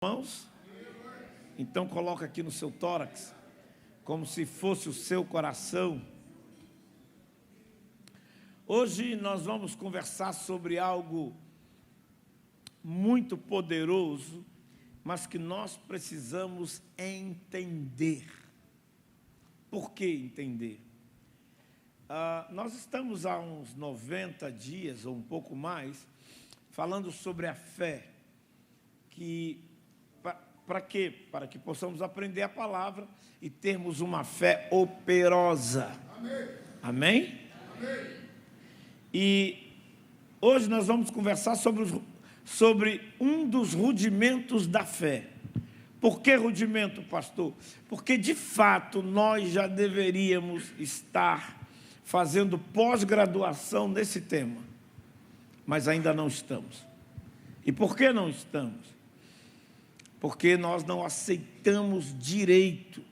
Mãos, então coloca aqui no seu tórax, como se fosse o seu coração. Hoje nós vamos conversar sobre algo muito poderoso, mas que nós precisamos entender. Por que entender? Nós estamos há uns 90 dias, ou um pouco mais, falando sobre a fé, que para quê? Para que possamos aprender a palavra e termos uma fé operosa. Amém? Amém? E hoje nós vamos conversar sobre um dos rudimentos da fé. Por que rudimento, pastor? Porque de fato nós já deveríamos estar fazendo pós-graduação nesse tema, mas ainda não estamos. E por que não estamos? Porque nós não aceitamos direito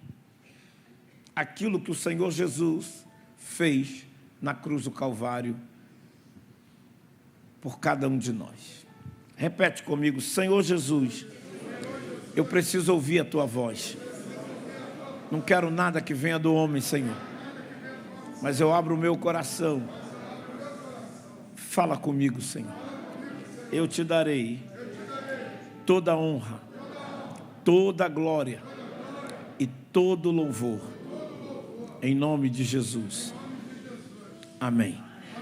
aquilo que o Senhor Jesus fez na cruz do Calvário por cada um de nós. Repete comigo: Senhor Jesus, eu preciso ouvir a Tua voz. Não quero nada que venha do homem, Senhor, mas eu abro o meu coração. Fala comigo, Senhor. Eu te darei toda a honra, toda a glória e todo o louvor, em nome de Jesus. Amém.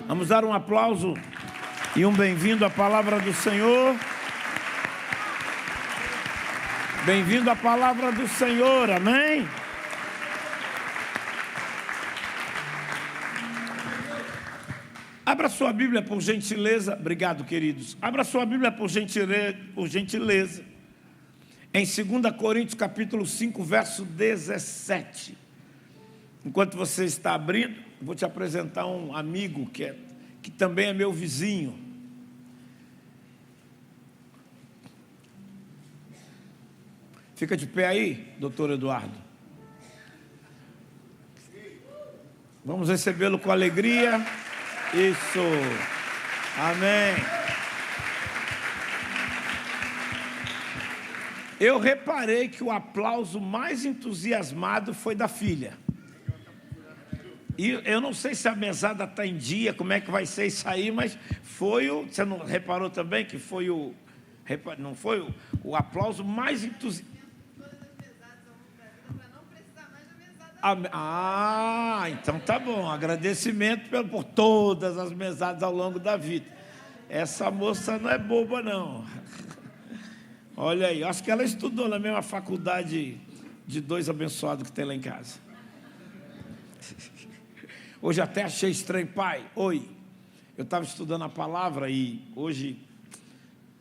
Vamos dar um aplauso e um bem-vindo à palavra do Senhor. Bem-vindo à palavra do Senhor, amém? Abra sua Bíblia, por gentileza. Obrigado, queridos. Abra sua Bíblia, por gentileza. Em 2 Coríntios, capítulo 5, verso 17. Enquanto você está abrindo, vou te apresentar um amigo que também é meu vizinho. Fica de pé aí, doutor Eduardo. Vamos recebê-lo com alegria. Isso. Amém. Eu reparei que o aplauso mais entusiasmado foi da filha. E eu não sei se a mesada está em dia, como é que vai ser isso aí, mas foi o... Você não reparou também que foi o... Não foi o aplauso mais entusiasmado? Então tá bom. Agradecimento por todas as mesadas ao longo da vida. Essa moça não é boba, não. Olha aí, acho que ela estudou na mesma faculdade de dois abençoados que tem lá em casa. Hoje até achei estranho, pai. Oi, eu estava estudando a palavra e hoje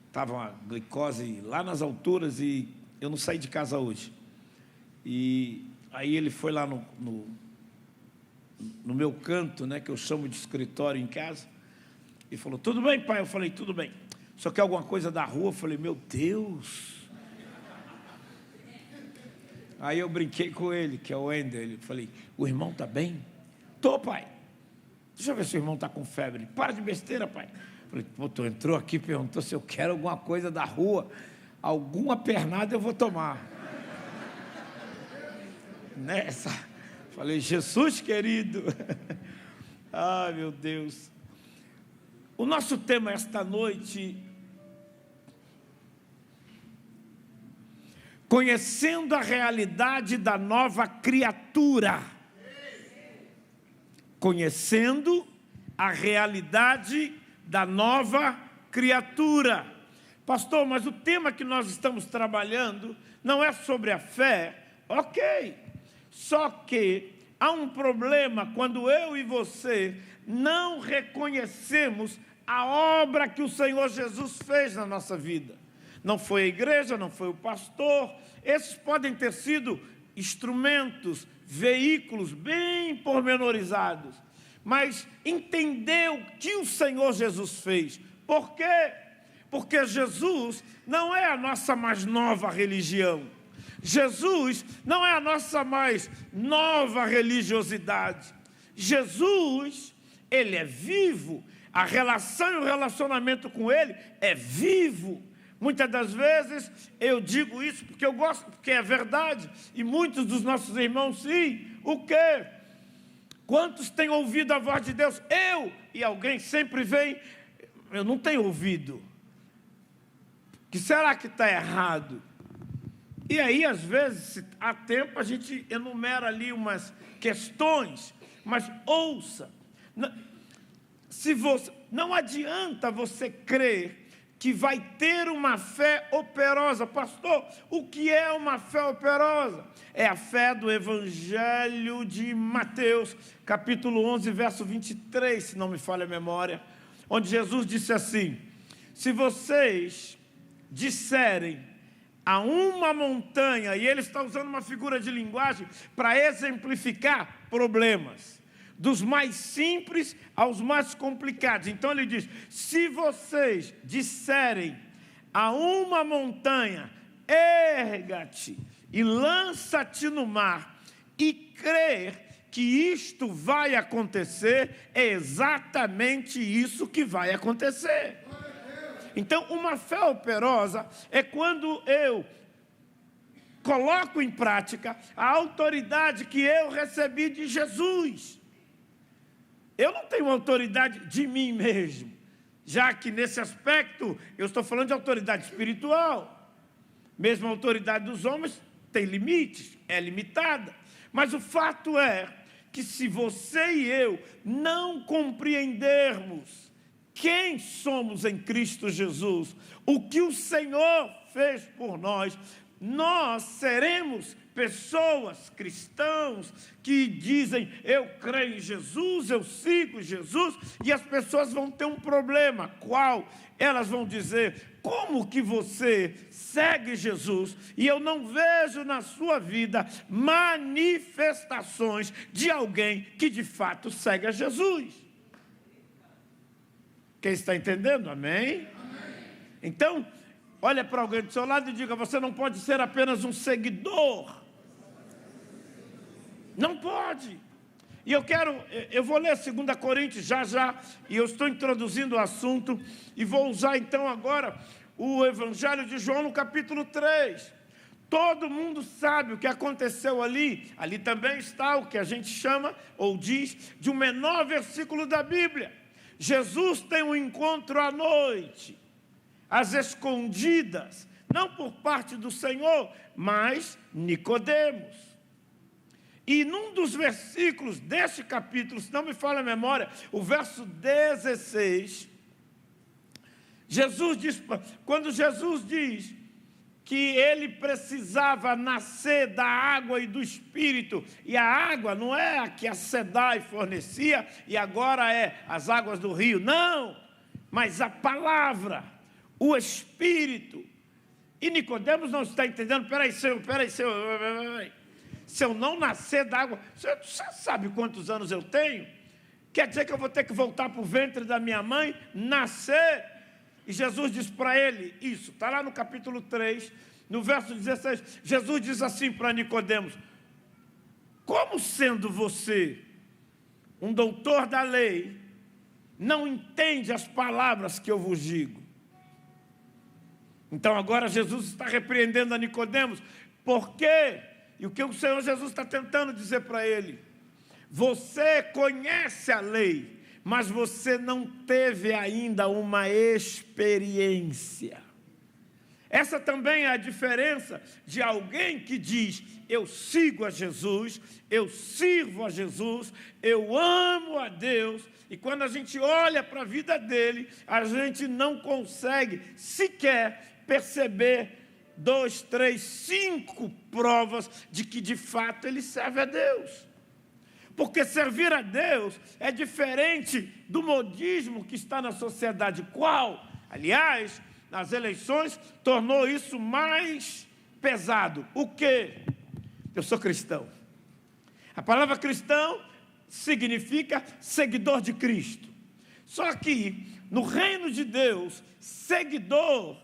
estava uma glicose lá nas alturas e eu não saí de casa hoje. E aí ele foi lá no meu canto, né, que eu chamo de escritório em casa, e falou: tudo bem, pai? Eu falei: tudo bem. Só quer alguma coisa da rua? Eu falei: meu Deus. Aí eu brinquei com ele, que é o Wender. Ele falei: o irmão está bem? Tô, pai. Deixa eu ver se o irmão está com febre. Para de besteira, pai. Eu falei: pô, tu entrou aqui e perguntou se eu quero alguma coisa da rua. Alguma pernada eu vou tomar. Nessa. Falei: Jesus querido. Ai, meu Deus. O nosso tema esta noite: conhecendo a realidade da nova criatura. Conhecendo a realidade da nova criatura. Pastor, mas o tema que nós estamos trabalhando não é sobre a fé. Ok. Só que há um problema quando eu e você não reconhecemos a obra que o Senhor Jesus fez na nossa vida. Não foi a igreja, não foi o pastor. Esses podem ter sido instrumentos, veículos bem pormenorizados. Mas entender o que o Senhor Jesus fez. Por quê? Porque Jesus não é a nossa mais nova religião. Jesus não é a nossa mais nova religiosidade. Jesus, Ele é vivo. A relação e o relacionamento com Ele é vivo. Muitas das vezes eu digo isso porque eu gosto, porque é verdade, e muitos dos nossos irmãos sim. O quê? Quantos têm ouvido a voz de Deus? Eu! E alguém sempre vem, eu não tenho ouvido. Que será que está errado? E aí, às vezes, se há tempo, a gente enumera ali umas questões, mas ouça. Não adianta você crer que vai ter uma fé operosa. Pastor, o que é uma fé operosa? É a fé do Evangelho de Mateus, capítulo 11, verso 23, se não me falha a memória, onde Jesus disse assim: se vocês disserem a uma montanha, e ele está usando uma figura de linguagem para exemplificar problemas, dos mais simples aos mais complicados. Então ele diz: se vocês disserem a uma montanha, erga-te e lança-te no mar, e crer que isto vai acontecer, é exatamente isso que vai acontecer. Então, uma fé operosa é quando eu coloco em prática a autoridade que eu recebi de Jesus. Eu não tenho autoridade de mim mesmo, já que nesse aspecto eu estou falando de autoridade espiritual. Mesmo a autoridade dos homens tem limites, é limitada. Mas o fato é que se você e eu não compreendermos quem somos em Cristo Jesus, o que o Senhor fez por nós, nós seremos pessoas, cristãos, que dizem: eu creio em Jesus, eu sigo Jesus, e as pessoas vão ter um problema. Qual? Elas vão dizer: como que você segue Jesus e eu não vejo na sua vida manifestações de alguém que de fato segue a Jesus? Quem está entendendo? Amém? Então, olha para alguém do seu lado e diga: você não pode ser apenas um seguidor. Não pode. E eu vou ler 2 Coríntios já, e eu estou introduzindo o assunto, e vou usar então agora o Evangelho de João no capítulo 3. Todo mundo sabe o que aconteceu ali. Ali também está o que a gente chama, ou diz, de um menor versículo da Bíblia. Jesus tem um encontro à noite, às escondidas, não por parte do Senhor, mas Nicodemos. E num dos versículos deste capítulo, se não me falha a memória, o verso 16, quando Jesus diz que ele precisava nascer da água e do Espírito, e a água não é a que a SEDAI fornecia, e agora é as águas do rio, não, mas a palavra, o Espírito. E Nicodemos não está entendendo. Peraí, Senhor. Se eu não nascer da água, você sabe quantos anos eu tenho? Quer dizer que eu vou ter que voltar para o ventre da minha mãe, nascer? E Jesus diz para ele isso, está lá no capítulo 3, no verso 16, Jesus diz assim para Nicodemos: como sendo você um doutor da lei, não entende as palavras que eu vos digo? Então agora Jesus está repreendendo a Nicodemos. Por quê? E o que o Senhor Jesus está tentando dizer para ele: você conhece a lei, mas você não teve ainda uma experiência. Essa também é a diferença de alguém que diz: eu sigo a Jesus, eu sirvo a Jesus, eu amo a Deus, e quando a gente olha para a vida dele, a gente não consegue sequer perceber 2, 3, 5 provas de que de fato ele serve a Deus. Porque servir a Deus é diferente do modismo que está na sociedade. Qual? Aliás, nas eleições tornou isso mais pesado. O quê? Eu sou cristão. A palavra cristão significa seguidor de Cristo. Só que no reino de Deus, seguidor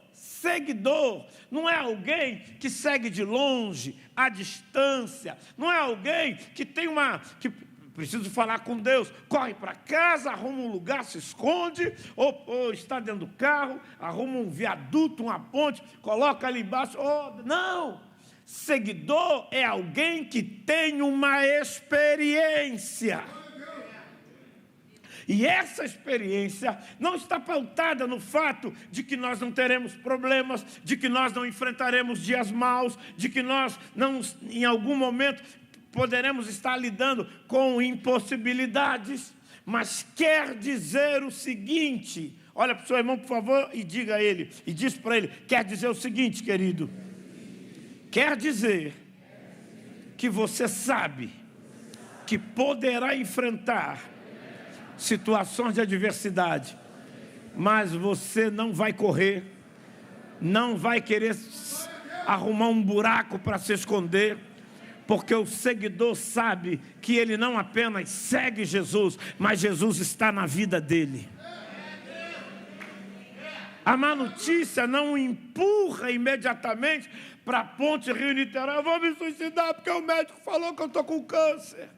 não é alguém que segue de longe, à distância, não é alguém que tem preciso falar com Deus. Corre para casa, arruma um lugar, se esconde, ou está dentro do carro, arruma um viaduto, uma ponte, coloca ali embaixo. Não! Seguidor é alguém que tem uma experiência. E essa experiência não está pautada no fato de que nós não teremos problemas, de que nós não enfrentaremos dias maus, de que nós não, em algum momento, poderemos estar lidando com impossibilidades, mas quer dizer o seguinte, olha para o seu irmão, por favor, e diga a ele, e diz para ele, quer dizer o seguinte, querido, quer dizer que você sabe que poderá enfrentar situações de adversidade, mas você não vai correr, não vai querer arrumar um buraco para se esconder, porque o seguidor sabe que ele não apenas segue Jesus, mas Jesus está na vida dele. A má notícia não o empurra imediatamente para a ponte Rio-Niterói. Eu vou me suicidar porque o médico falou que eu estou com câncer.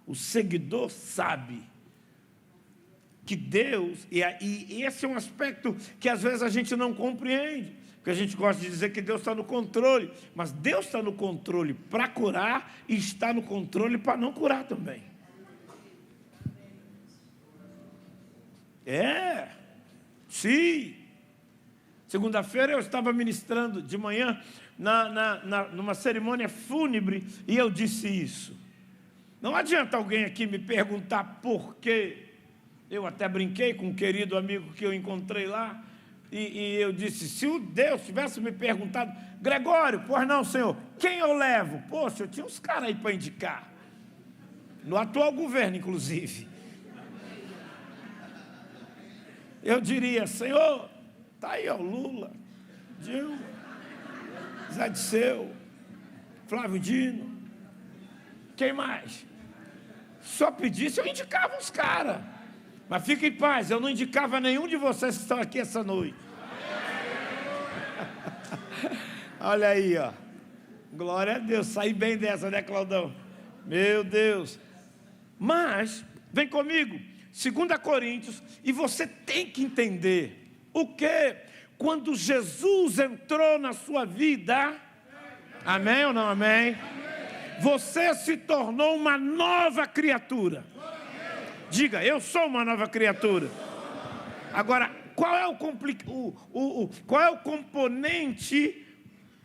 O seguidor sabe que Deus, e esse é um aspecto que às vezes a gente não compreende, porque a gente gosta de dizer que Deus está no controle, mas Deus está no controle para curar e está no controle para não curar também. Sim. Segunda-feira eu estava ministrando de manhã numa cerimônia fúnebre e eu disse isso. Não adianta alguém aqui me perguntar por quê. Eu até brinquei com um querido amigo que eu encontrei lá, e eu disse, se o Deus tivesse me perguntado, Gregório, pois não, Senhor, quem eu levo? Poxa, eu tinha uns caras aí para indicar, no atual governo, inclusive. Eu diria, Senhor, está aí, ó, Lula, Dilma, Zé Disseu, Flávio Dino, quem mais? Só pedisse, eu indicava uns caras. Mas fique em paz, eu não indicava nenhum de vocês que estão aqui essa noite. Olha aí, ó. Glória a Deus, saí bem dessa, né, Claudão? Meu Deus. Mas, vem comigo, 2 Coríntios, e você tem que entender o que, quando Jesus entrou na sua vida, amém ou não amém? Você se tornou uma nova criatura. Diga, eu sou uma nova criatura. Agora, qual é o componente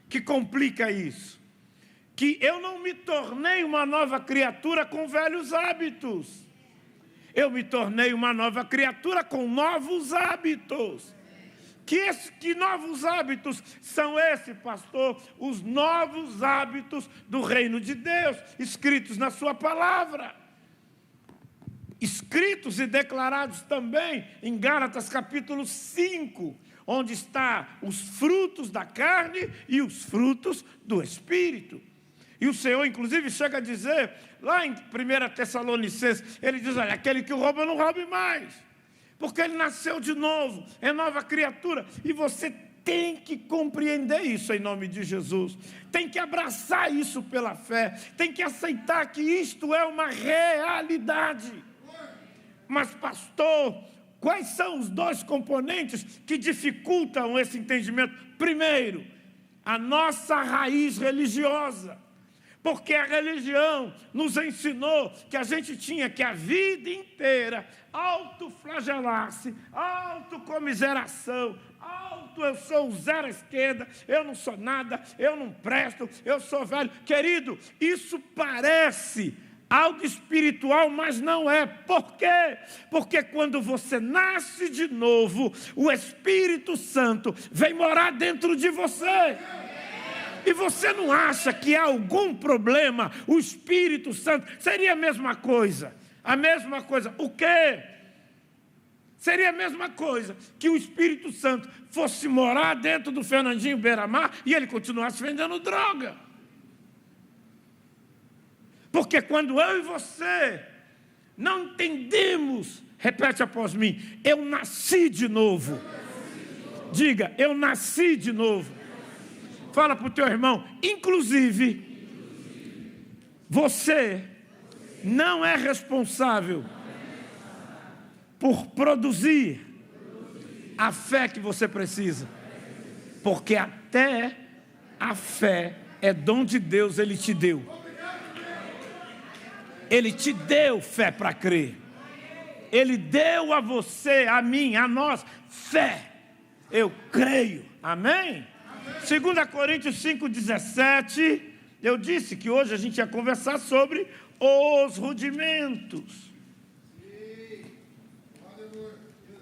que complica isso? Que eu não me tornei uma nova criatura com velhos hábitos. Eu me tornei uma nova criatura com novos hábitos. Que novos hábitos são esses, pastor? Os novos hábitos do reino de Deus, escritos na sua palavra. Escritos e declarados também em Gálatas capítulo 5, onde está os frutos da carne e os frutos do Espírito. E o Senhor, inclusive, chega a dizer, lá em 1 Tessalonicenses, ele diz, olha, aquele que rouba, não roube mais, porque ele nasceu de novo, é nova criatura, e você tem que compreender isso em nome de Jesus, tem que abraçar isso pela fé, tem que aceitar que isto é uma realidade. Mas, pastor, quais são os dois componentes que dificultam esse entendimento? Primeiro, a nossa raiz religiosa. Porque a religião nos ensinou que a gente tinha que a vida inteira autoflagelar-se, autocomiseração, eu sou o zero à esquerda, eu não sou nada, eu não presto, eu sou velho. Querido, isso parece algo espiritual, mas não é. Por quê? Porque quando você nasce de novo, o Espírito Santo vem morar dentro de você. E você não acha que há algum problema? O Espírito Santo seria a mesma coisa. A mesma coisa. O quê? Seria a mesma coisa que o Espírito Santo fosse morar dentro do Fernandinho Beiramar e ele continuasse vendendo droga. Porque quando eu e você não entendemos, repete após mim, eu nasci de novo. Diga, eu nasci de novo. Fala para o teu irmão, inclusive, você não é responsável por produzir a fé que você precisa. Porque até a fé é dom de Deus, Ele te deu. Ele te deu fé para crer. Ele deu a você, a mim, a nós, fé. Eu creio. Amém? 2 Coríntios 5,17, eu disse que hoje a gente ia conversar sobre os rudimentos.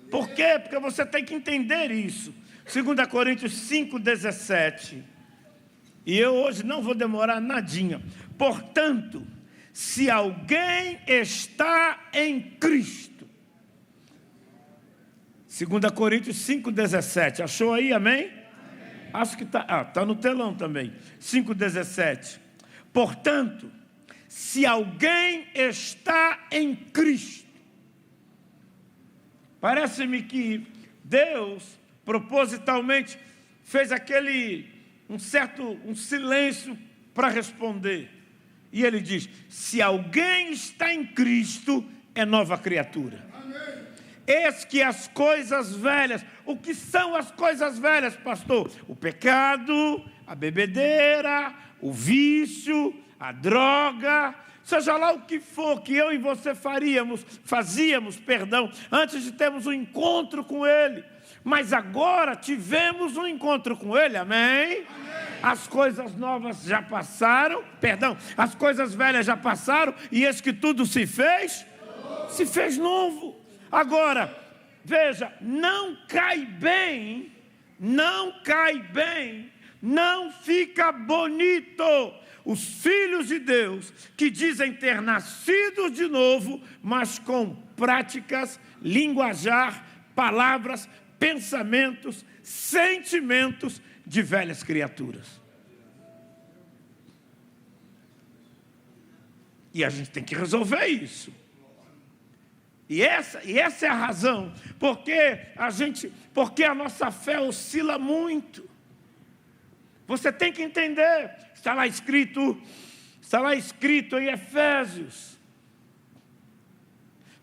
Por quê? Porque você tem que entender isso. 2 Coríntios 5,17. E eu hoje não vou demorar nadinha. Portanto, se alguém está em Cristo. 2 Coríntios 5,17. Achou aí, amém? Acho que está. Está no telão também. 5,17. Portanto, se alguém está em Cristo. Parece-me que Deus propositalmente fez um silêncio para responder. E ele diz: se alguém está em Cristo, é nova criatura. Eis que as coisas velhas. O que são as coisas velhas, pastor? O pecado, a bebedeira, o vício, a droga, seja lá o que for que eu e você fazíamos, antes de termos um encontro com Ele. Mas agora tivemos um encontro com Ele, amém? As coisas novas já passaram, as coisas velhas já passaram, e eis que tudo se fez novo. Agora, veja, não cai bem, não fica bonito os filhos de Deus que dizem ter nascido de novo, mas com práticas, linguajar, palavras, pensamentos, sentimentos de velhas criaturas. E a gente tem que resolver isso. E essa é a razão porque a nossa fé oscila muito. Você tem que entender, está lá escrito em Efésios: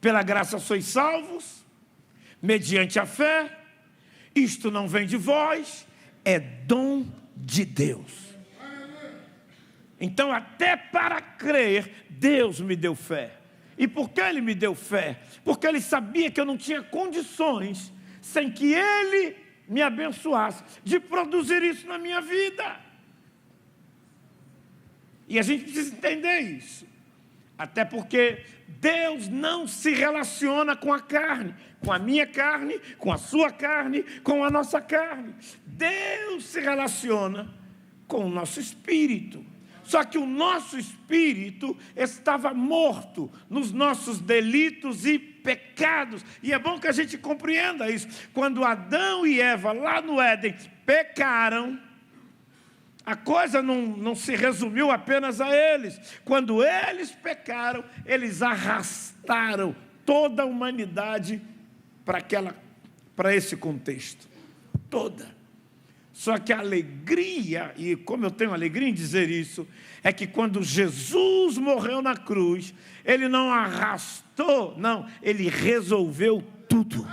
pela graça sois salvos, mediante a fé, isto não vem de vós, é dom de Deus. Então, até para crer, Deus me deu fé. E por que Ele me deu fé? Porque Ele sabia que eu não tinha condições, sem que Ele me abençoasse, de produzir isso na minha vida. E a gente precisa entender isso. Até porque Deus não se relaciona com a carne, com a minha carne, com a sua carne, com a nossa carne. Deus se relaciona com o nosso espírito. Só que o nosso espírito estava morto nos nossos delitos e pecados. E é bom que a gente compreenda isso. Quando Adão e Eva, lá no Éden, pecaram, a coisa não se resumiu apenas a eles. Quando eles pecaram, eles arrastaram toda a humanidade para esse contexto. Toda. Só que a alegria, e como eu tenho alegria em dizer isso, é que quando Jesus morreu na cruz, Ele não arrastou, não, Ele resolveu tudo.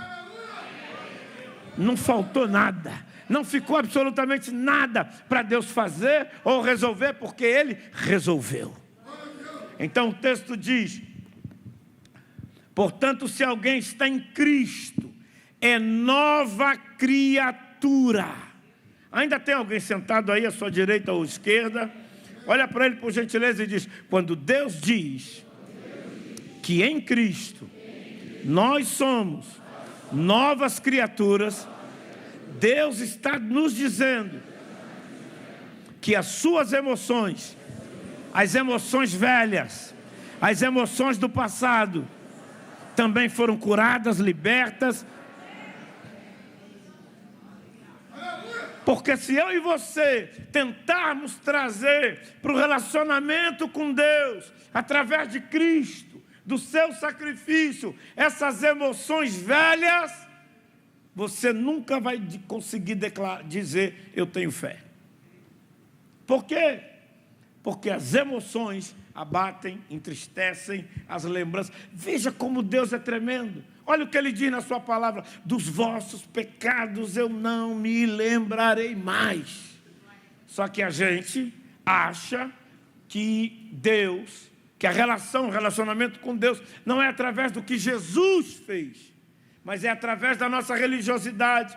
Não faltou nada, não ficou absolutamente nada para Deus fazer ou resolver, porque Ele resolveu. Então o texto diz: portanto, se alguém está em Cristo, é nova criatura. Ainda tem alguém sentado aí à sua direita ou esquerda? Olha para ele, por gentileza, e diz: quando Deus diz que em Cristo nós somos novas criaturas, Deus está nos dizendo que as suas emoções, as emoções velhas, as emoções do passado, também foram curadas, libertas. Porque se eu e você tentarmos trazer para o relacionamento com Deus, através de Cristo, do seu sacrifício, essas emoções velhas, você nunca vai conseguir dizer: eu tenho fé. Por quê? Porque as emoções abatem, entristecem as lembranças. Veja como Deus é tremendo. Olha o que Ele diz na sua palavra: dos vossos pecados eu não me lembrarei mais. Só que a gente acha que Deus, que o relacionamento com Deus não é através do que Jesus fez, mas é através da nossa religiosidade.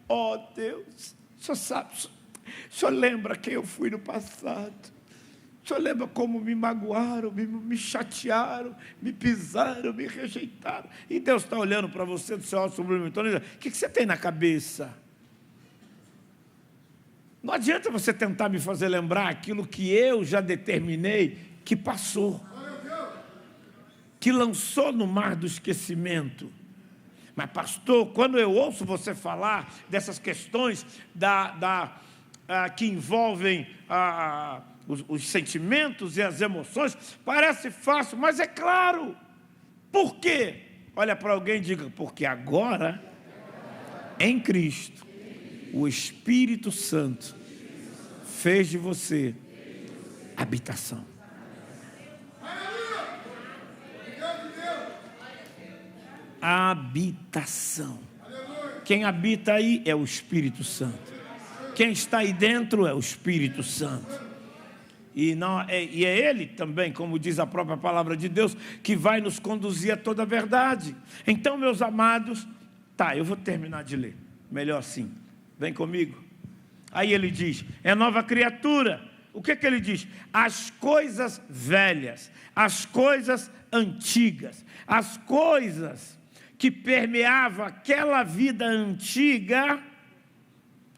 Oh Deus, o Senhor sabe, o Senhor lembra quem eu fui no passado. O Senhor lembra como me magoaram, me chatearam, me pisaram, me rejeitaram. E Deus está olhando para você do seu alto sublime trono e diz: o que você tem na cabeça? Não adianta você tentar me fazer lembrar aquilo que eu já determinei que passou, que lançou no mar do esquecimento. Mas pastor, quando eu ouço você falar dessas questões que envolvem os sentimentos e as emoções, parece fácil, mas é claro. Por quê? Olha para alguém e diga: porque agora, em Cristo, o Espírito Santo fez de você habitação. Habitação. Quem habita aí é o Espírito Santo. Quem está aí dentro é o Espírito Santo. E é Ele também, como diz a própria palavra de Deus, que vai nos conduzir a toda a verdade. Então, meus amados, eu vou terminar de ler. Melhor assim. Vem comigo. Aí ele diz: é nova criatura. O que ele diz? As coisas velhas, as coisas antigas, as coisas que permeavam aquela vida antiga,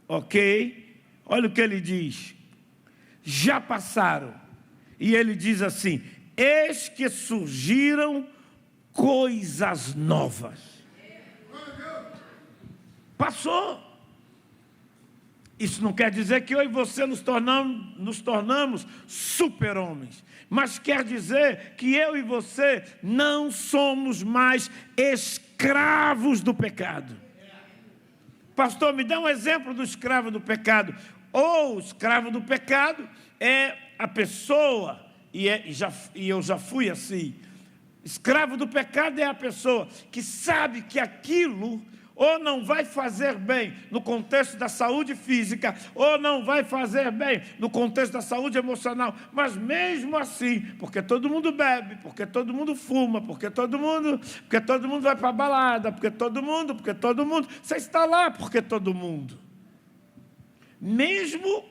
ok? Olha o que ele diz: já passaram. E ele diz assim: eis que surgiram coisas novas. Passou. Isso não quer dizer que eu e você nos tornamos super-homens, mas quer dizer que eu e você não somos mais escravos do pecado. Pastor, me dá um exemplo do escravo do pecado. O escravo do pecado é a pessoa, e eu já fui assim. Escravo do pecado é a pessoa que sabe que aquilo ou não vai fazer bem no contexto da saúde física, ou não vai fazer bem no contexto da saúde emocional, mas mesmo assim, porque todo mundo bebe, porque todo mundo fuma, porque todo mundo vai para a balada, porque todo mundo, você está lá porque todo mundo. Mesmo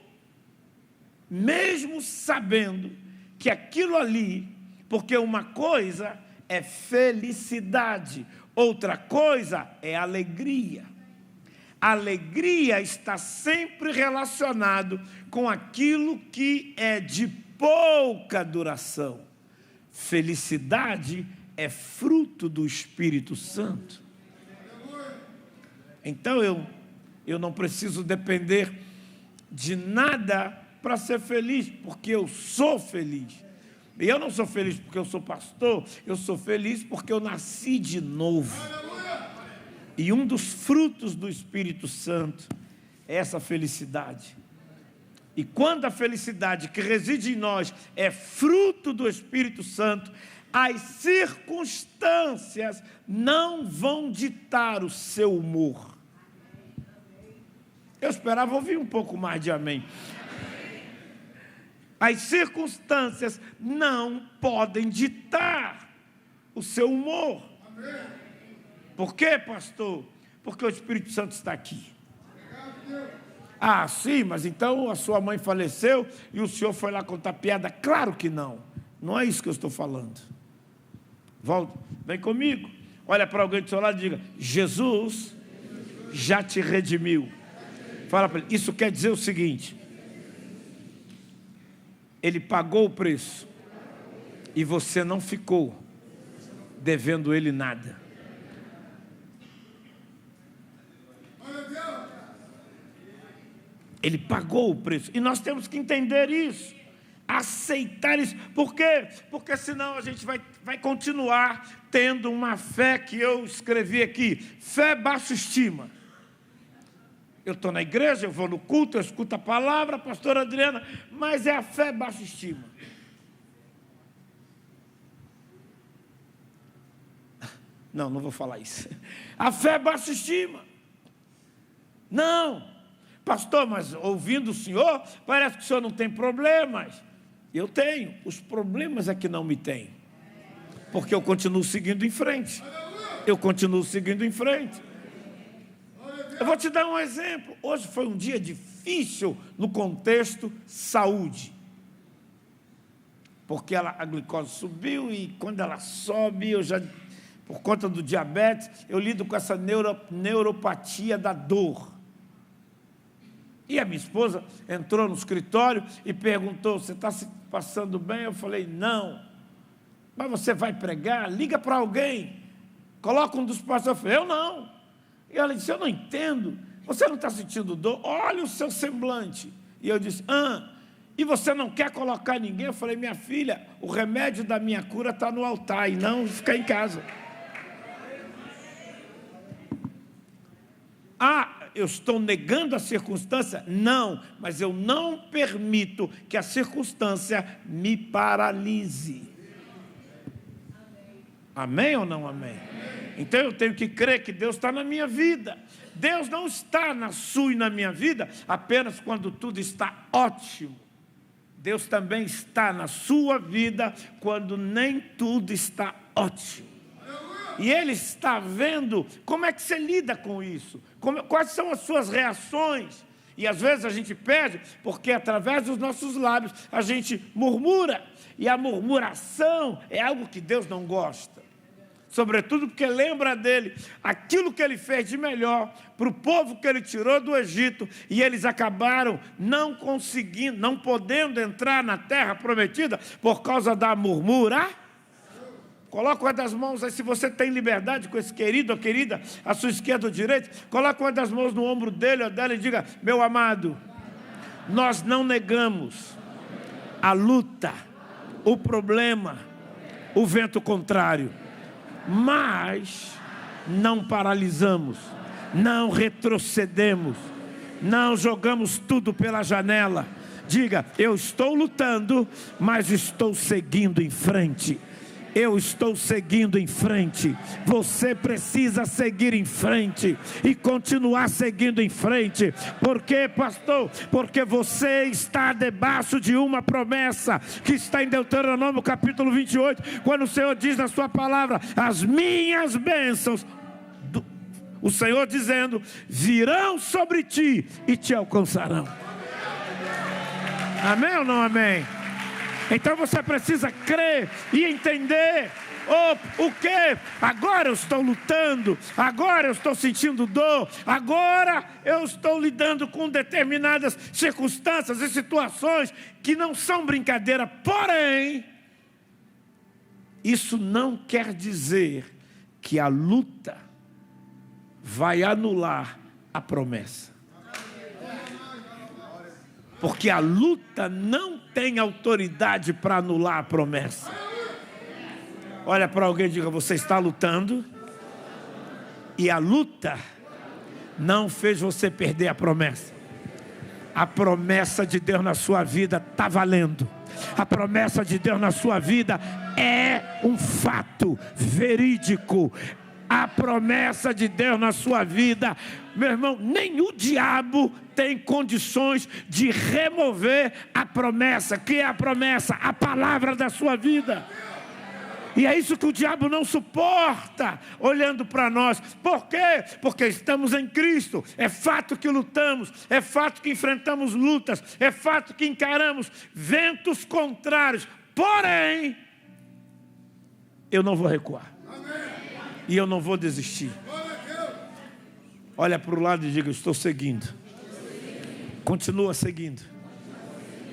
sabendo que aquilo ali, porque uma coisa é felicidade, outra coisa é alegria. Alegria está sempre relacionado com aquilo que é de pouca duração. Felicidade é fruto do Espírito Santo. Então eu não preciso depender de nada para ser feliz, porque eu sou feliz. E eu não sou feliz porque eu sou pastor, eu sou feliz porque eu nasci de novo. E um dos frutos do Espírito Santo é essa felicidade. E quando a felicidade que reside em nós é fruto do Espírito Santo, as circunstâncias não vão ditar o seu humor. Eu esperava ouvir um pouco mais de amém. As circunstâncias não podem ditar o seu humor. Por quê, pastor? Porque o Espírito Santo está aqui. Ah, sim, mas então a sua mãe faleceu e o senhor foi lá contar piada? Claro que não. Não é isso que eu estou falando. Volta, vem comigo. Olha para alguém do seu lado e diga: Jesus já te redimiu. Fala para ele. Isso quer dizer o seguinte: Ele pagou o preço e você não ficou devendo Ele nada. Ele pagou o preço e nós temos que entender isso, aceitar isso. Por quê? Porque senão a gente vai continuar tendo uma fé que eu escrevi aqui: fé baixa estima. Eu estou na igreja, eu vou no culto, eu escuto a palavra, pastora Adriana, mas é a fé baixa estima. Não vou falar isso. A fé é baixa estima. Não, pastor, mas ouvindo o senhor, parece que o senhor não tem problemas. Eu tenho, os problemas é que não me tem. Porque eu continuo seguindo em frente. Eu continuo seguindo em frente. Eu vou te dar um exemplo. Hoje foi um dia difícil no contexto saúde. Porque a glicose subiu e quando ela sobe, eu já, por conta do diabetes, eu lido com essa neuropatia da dor. E a minha esposa entrou no escritório e perguntou, você está se passando bem? Eu falei, não. Mas você vai pregar? Liga para alguém. Coloca um dos pastores. Eu falei, eu não. E ela disse, eu não entendo. Você não está sentindo dor? Olha o seu semblante. E eu disse, e você não quer colocar ninguém? Eu falei, minha filha, o remédio da minha cura está no altar e não ficar em casa. Eu estou negando a circunstância? Não, mas eu não permito que a circunstância me paralise. Amém ou não amém? Então eu tenho que crer que Deus está na minha vida. Deus não está na sua e na minha vida apenas quando tudo está ótimo. Deus também está na sua vida quando nem tudo está ótimo. E Ele está vendo como é que você lida com isso, quais são as suas reações. E às vezes a gente perde, porque através dos nossos lábios a gente murmura. E a murmuração é algo que Deus não gosta. Sobretudo porque lembra dele aquilo que ele fez de melhor para o povo que ele tirou do Egito, e eles acabaram não conseguindo, não podendo entrar na terra prometida por causa da murmuração. Coloca uma das mãos aí, se você tem liberdade com esse querido ou querida, à sua esquerda ou direita, coloca uma das mãos no ombro dele ou dela e diga, meu amado, nós não negamos a luta, o problema, o vento contrário, mas não paralisamos, não retrocedemos, não jogamos tudo pela janela. Diga, eu estou lutando, mas estou seguindo em frente. Eu estou seguindo em frente. Você precisa seguir em frente e continuar seguindo em frente. Por quê, pastor? Porque você está debaixo de uma promessa que está em Deuteronômio capítulo 28, quando o Senhor diz na sua palavra, as minhas bênçãos, o Senhor dizendo, virão sobre ti e te alcançarão. Amém ou não amém? Então você precisa crer e entender o que? Agora eu estou lutando, agora eu estou sentindo dor, agora eu estou lidando com determinadas circunstâncias e situações que não são brincadeira. Porém, isso não quer dizer que a luta vai anular a promessa. Porque a luta não tem autoridade para anular a promessa. Olha para alguém e diga, você está lutando e a luta não fez você perder a promessa. A promessa de Deus na sua vida está valendo. A promessa de Deus na sua vida é um fato verídico. A promessa de Deus na sua vida, meu irmão, nem o diabo tem condições de remover a promessa. Que é a promessa? A palavra da sua vida. E é isso que o diabo não suporta, olhando para nós. Por quê? Porque estamos em Cristo. É fato que lutamos, é fato que enfrentamos lutas, é fato que encaramos ventos contrários. Porém, eu não vou recuar. E eu não vou desistir. Olha para o lado e diga, estou seguindo. Continua seguindo.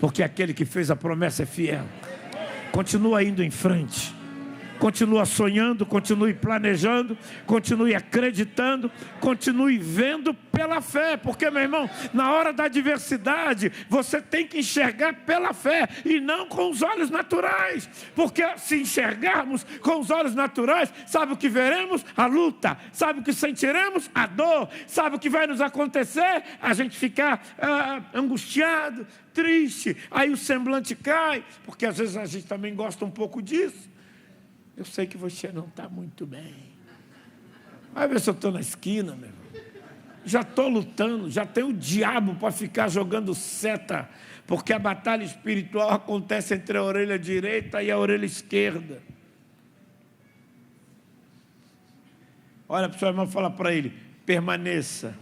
Porque aquele que fez a promessa é fiel. Continua indo em frente. Continua sonhando, continue planejando, continue acreditando, continue vendo pela fé. Porque, meu irmão, na hora da adversidade, você tem que enxergar pela fé e não com os olhos naturais. Porque se enxergarmos com os olhos naturais, sabe o que veremos? A luta. Sabe o que sentiremos? A dor. Sabe o que vai nos acontecer? A gente ficar angustiado, triste. Aí o semblante cai, porque às vezes a gente também gosta um pouco disso. Eu sei que você não está muito bem. Vai ver se eu estou na esquina, meu irmão. Já estou lutando, já tem o diabo para ficar jogando seta, porque a batalha espiritual acontece entre a orelha direita e a orelha esquerda. Olha para o seu irmão e fala para ele: permaneça.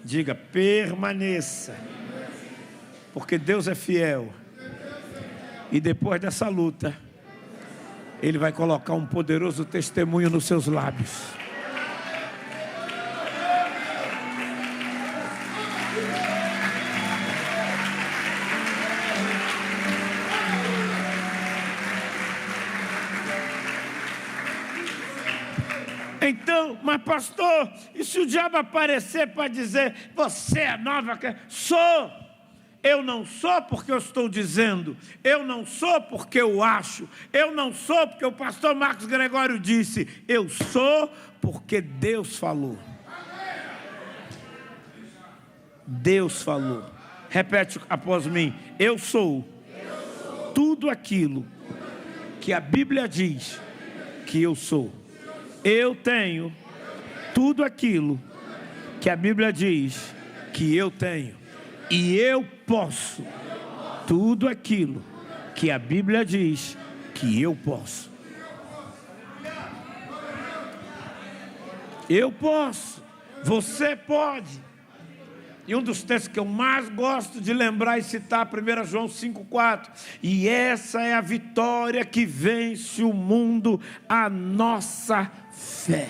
Diga, permaneça. Porque Deus é fiel. E depois dessa luta, Ele vai colocar um poderoso testemunho nos seus lábios. Então, mas pastor, e se o diabo aparecer para dizer, você é nova? Sou. Eu não sou porque eu estou dizendo, eu não sou porque eu acho, eu não sou porque o pastor Marcos Gregório disse, eu sou porque Deus falou. Deus falou. Repete após mim: eu sou tudo aquilo que a Bíblia diz que eu sou. Eu tenho tudo aquilo que a Bíblia diz que eu tenho. E eu posso tudo aquilo que a Bíblia diz que eu posso. Eu posso. Você pode. E um dos textos que eu mais gosto de lembrar e citar, 1 João 5,4. E essa é a vitória que vence o mundo, a nossa fé.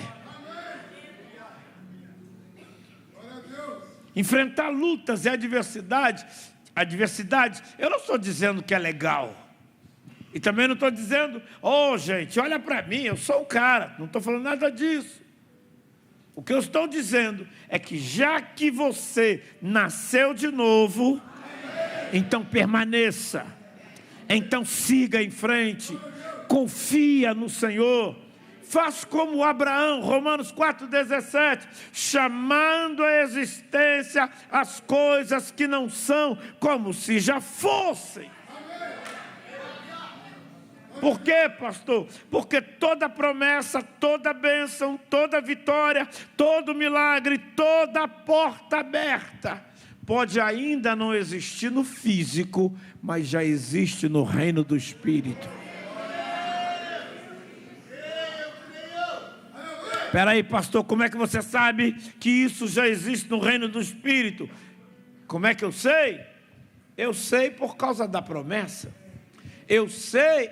Enfrentar lutas e adversidades, eu não estou dizendo que é legal. E também não estou dizendo, gente, olha para mim, eu sou o cara. Não estou falando nada disso. O que eu estou dizendo é que já que você nasceu de novo, então permaneça. Então siga em frente. Confia no Senhor. Faz como Abraão, Romanos 4,17, chamando à existência as coisas que não são, como se já fossem. Por quê, pastor? Porque toda promessa, toda bênção, toda vitória, todo milagre, toda porta aberta, pode ainda não existir no físico, mas já existe no reino do Espírito. Espera aí, pastor, como é que você sabe que isso já existe no reino do Espírito? Como é que eu sei? Eu sei por causa da promessa. Eu sei,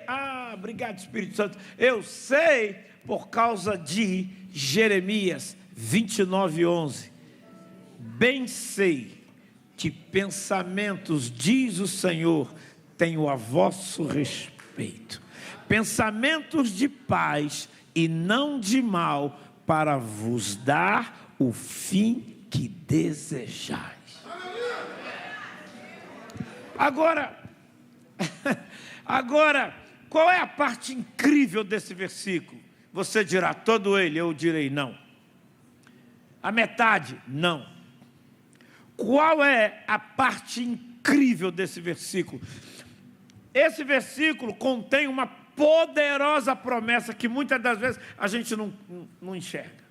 obrigado Espírito Santo. Eu sei por causa de Jeremias 29:11. Bem sei que pensamentos, diz o Senhor, tenho a vosso respeito. Pensamentos de paz e não de mal, para vos dar o fim que desejais. Agora, qual é a parte incrível desse versículo? Você dirá todo ele, eu direi não. A metade, não. Qual é a parte incrível desse versículo? Esse versículo contém uma poderosa promessa que muitas das vezes a gente não enxerga.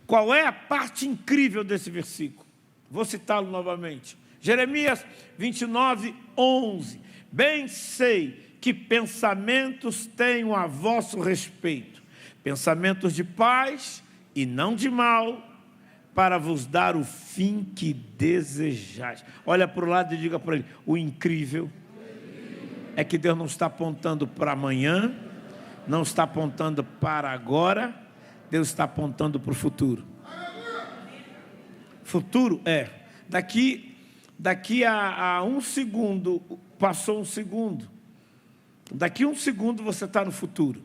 Qual é a parte incrível desse versículo? Vou citá-lo novamente. Jeremias 29:11. Bem sei que pensamentos tenho a vosso respeito, pensamentos de paz e não de mal, para vos dar o fim que desejais. Olha para o lado e diga para ele: o incrível é que Deus não está apontando para amanhã, não está apontando para agora, Deus está apontando para o futuro. Futuro é, daqui a um segundo, passou um segundo, daqui a um segundo você está no futuro.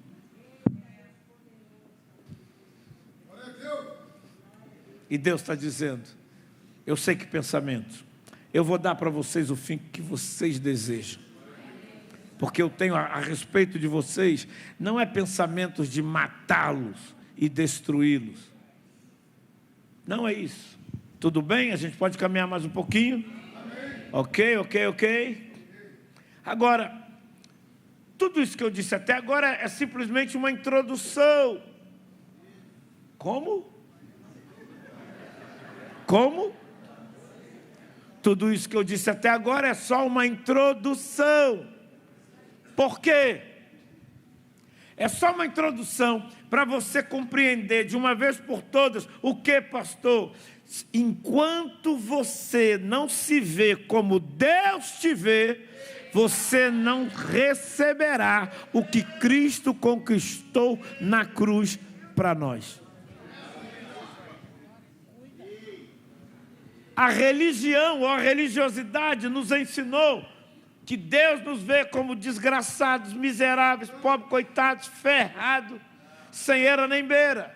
E Deus está dizendo, eu sei que pensamento, eu vou dar para vocês o fim que vocês desejam. Porque eu tenho a respeito de vocês, não é pensamentos de matá-los e destruí-los. Não é isso. Tudo bem? A gente pode caminhar mais um pouquinho? Amém. Ok. Agora, tudo isso que eu disse até agora é simplesmente uma introdução. Como? Como? Tudo isso que eu disse até agora é só uma introdução. Por quê? É só uma introdução para você compreender de uma vez por todas o que, pastor? Enquanto você não se vê como Deus te vê, você não receberá o que Cristo conquistou na cruz para nós. A religião ou a religiosidade nos ensinou que Deus nos vê como desgraçados, miseráveis, pobres, coitados, ferrados, sem era nem beira.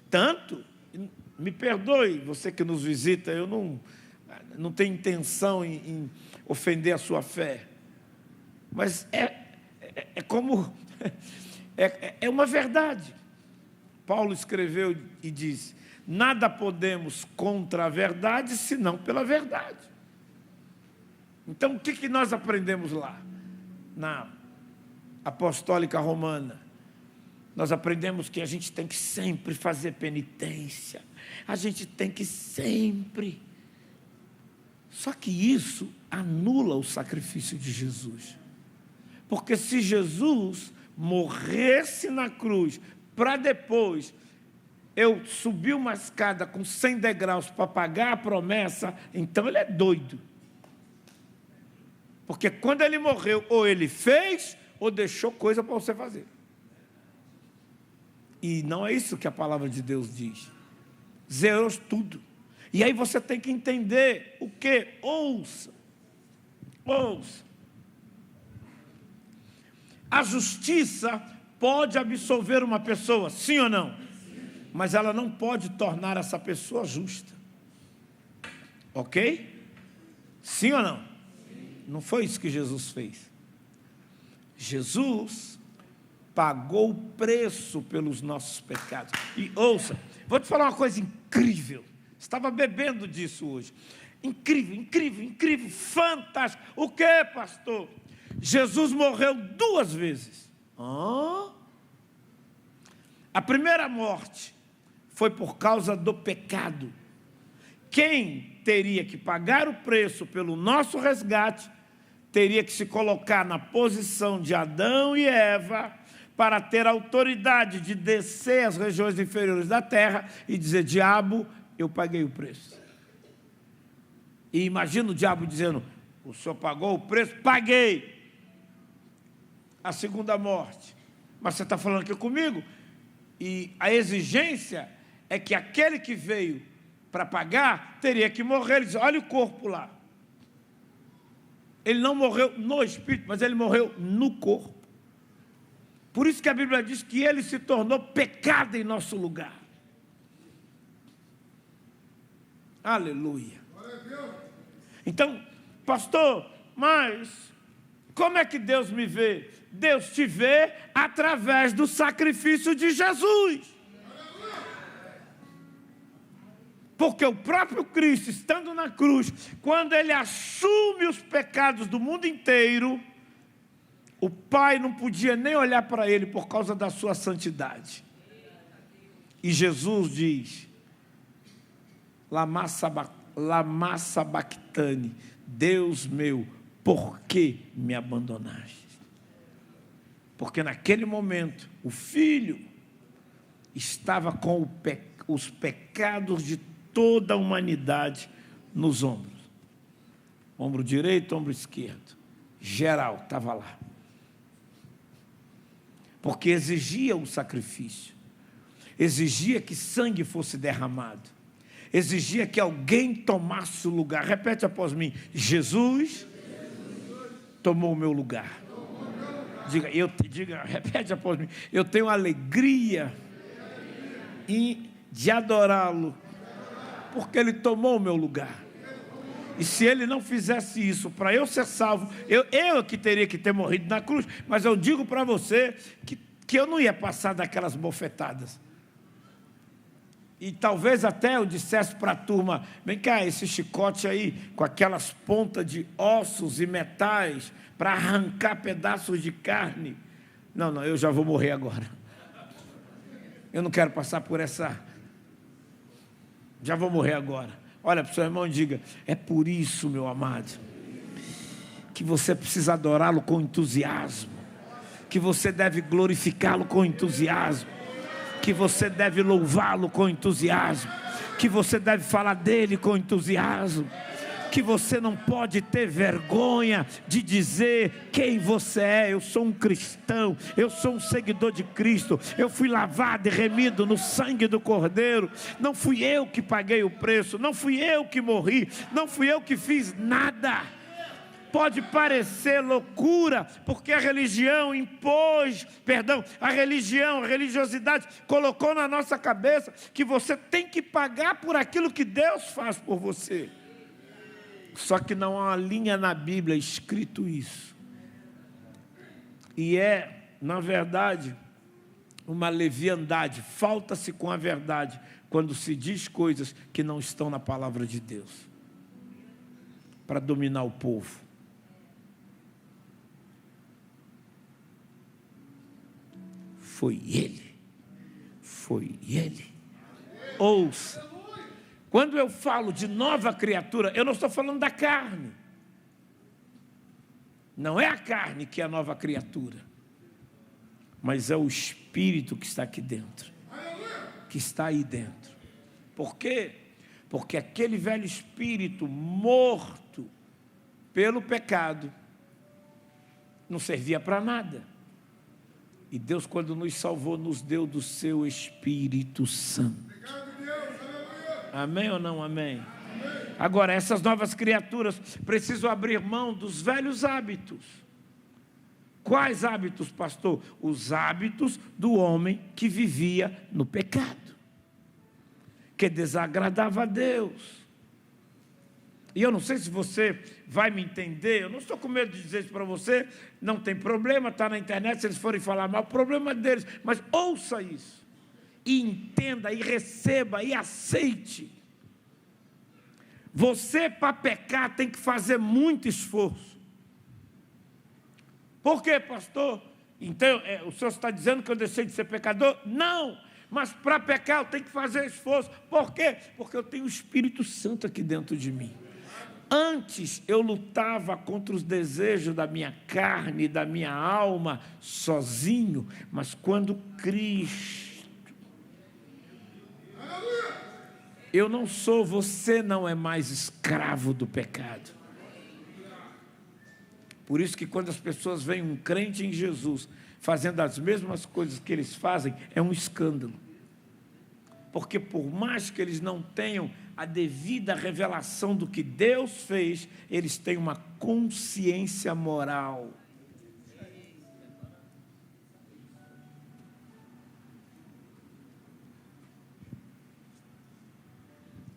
Tanto, me perdoe, você que nos visita, eu não tenho intenção em ofender a sua fé, mas é como, é uma verdade. Paulo escreveu e disse: nada podemos contra a verdade, senão pela verdade. Então, o que nós aprendemos lá, na Apostólica Romana? Nós aprendemos que a gente tem que sempre fazer penitência, a gente tem que sempre... Só que isso anula o sacrifício de Jesus. Porque se Jesus morresse na cruz, para depois eu subir uma escada com 100 degraus para pagar a promessa, então ele é doido. Porque quando ele morreu, ou ele fez, ou deixou coisa para você fazer. E não é isso que a palavra de Deus diz. Zerou tudo. E aí você tem que entender o quê? Ouça. A justiça pode absolver uma pessoa, sim ou não? Sim. Mas ela não pode tornar essa pessoa justa. Ok? Sim ou não? Sim. Não foi isso que Jesus fez. Jesus pagou o preço pelos nossos pecados. E ouça, vou te falar uma coisa incrível. Estava bebendo disso hoje. Incrível, fantástico. O que, pastor? Jesus morreu 2 vezes. A primeira morte foi por causa do pecado. Quem teria que pagar o preço pelo nosso resgate teria que se colocar na posição de Adão e Eva para ter autoridade de descer às regiões inferiores da terra e dizer: diabo, eu paguei o preço. E imagina o diabo dizendo: o senhor pagou o preço? Paguei. A segunda morte. Mas você está falando aqui comigo? E a exigência é que aquele que veio para pagar teria que morrer. Ele diz: olha o corpo lá. Ele não morreu no espírito, mas ele morreu no corpo. Por isso que a Bíblia diz que ele se tornou pecado em nosso lugar. Aleluia. Então, pastor, mas como é que Deus me vê? Deus te vê através do sacrifício de Jesus. Porque o próprio Cristo, estando na cruz, quando ele assume os pecados do mundo inteiro, o Pai não podia nem olhar para ele por causa da sua santidade. E Jesus diz: Lama sabachthani, Deus meu, por que me abandonaste? Porque naquele momento o Filho estava com os pecados de toda a humanidade nos ombros. Ombro direito, ombro esquerdo. Geral, estava lá. Porque exigia um sacrifício. Exigia que sangue fosse derramado. Exigia que alguém tomasse o lugar. Repete após mim: Jesus tomou o meu lugar. Diga, repete após mim: eu tenho alegria de adorá-lo, porque ele tomou o meu lugar. E se ele não fizesse isso para eu ser salvo, eu que teria que ter morrido na cruz. Mas eu digo para você que eu não ia passar daquelas bofetadas. E talvez até eu dissesse para a turma: vem cá, esse chicote aí, com aquelas pontas de ossos e metais, para arrancar pedaços de carne. Não, eu já vou morrer agora. Eu não quero passar por essa... Já vou morrer agora. Olha para o seu irmão e diga: é por isso, meu amado, que você precisa adorá-lo com entusiasmo, que você deve glorificá-lo com entusiasmo, que você deve louvá-lo com entusiasmo, que você deve falar dele com entusiasmo, que você não pode ter vergonha de dizer quem você é. Eu sou um cristão, eu sou um seguidor de Cristo, eu fui lavado e remido no sangue do Cordeiro, não fui eu que paguei o preço, não fui eu que morri, não fui eu que fiz nada. Pode parecer loucura, porque a religião a religiosidade colocou na nossa cabeça que você tem que pagar por aquilo que Deus faz por você. Só que não há uma linha na Bíblia escrito isso. E na verdade, uma leviandade. Falta-se com a verdade quando se diz coisas que não estão na palavra de Deus, para dominar o povo. Foi Ele. Ouça. Quando eu falo de nova criatura, eu não estou falando da carne. Não é a carne que é a nova criatura, mas é o Espírito que está aqui dentro, que está aí dentro. Por quê? Porque aquele velho espírito morto pelo pecado não servia para nada. E Deus, quando nos salvou, nos deu do seu Espírito Santo. Amém ou não amém? Agora, essas novas criaturas precisam abrir mão dos velhos hábitos. Quais hábitos, pastor? Os hábitos do homem que vivia no pecado, que desagradava a Deus. E eu não sei se você vai me entender, eu não estou com medo de dizer isso para você, não tem problema, está na internet, se eles forem falar mal, o problema é deles, mas ouça isso, e entenda, e receba, e aceite. Você, para pecar, tem que fazer muito esforço. Por quê, pastor? Então, o senhor está dizendo que eu deixei de ser pecador? Não, mas para pecar eu tenho que fazer esforço. Por quê? Porque eu tenho o Espírito Santo aqui dentro de mim. Antes eu lutava contra os desejos da minha carne, da minha alma, sozinho, mas quando Cristo... Eu não sou, você não é mais escravo do pecado. Por isso que quando as pessoas veem um crente em Jesus fazendo as mesmas coisas que eles fazem, é um escândalo. Porque por mais que eles não tenham a devida revelação do que Deus fez, eles têm uma consciência moral.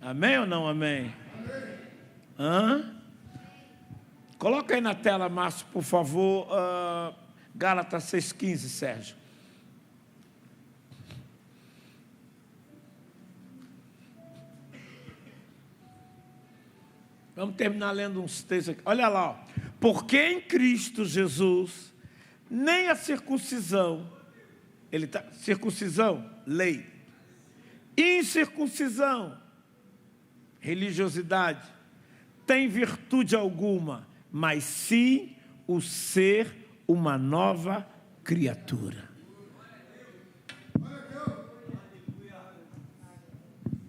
Amém ou não amém? Hã? Coloca aí na tela, Márcio, por favor, Gálatas 6,15, Sérgio. Vamos terminar lendo uns textos aqui. Olha lá, ó. Porque em Cristo Jesus, nem a circuncisão, circuncisão, lei, incircuncisão, religiosidade, tem virtude alguma, mas sim o ser uma nova criatura.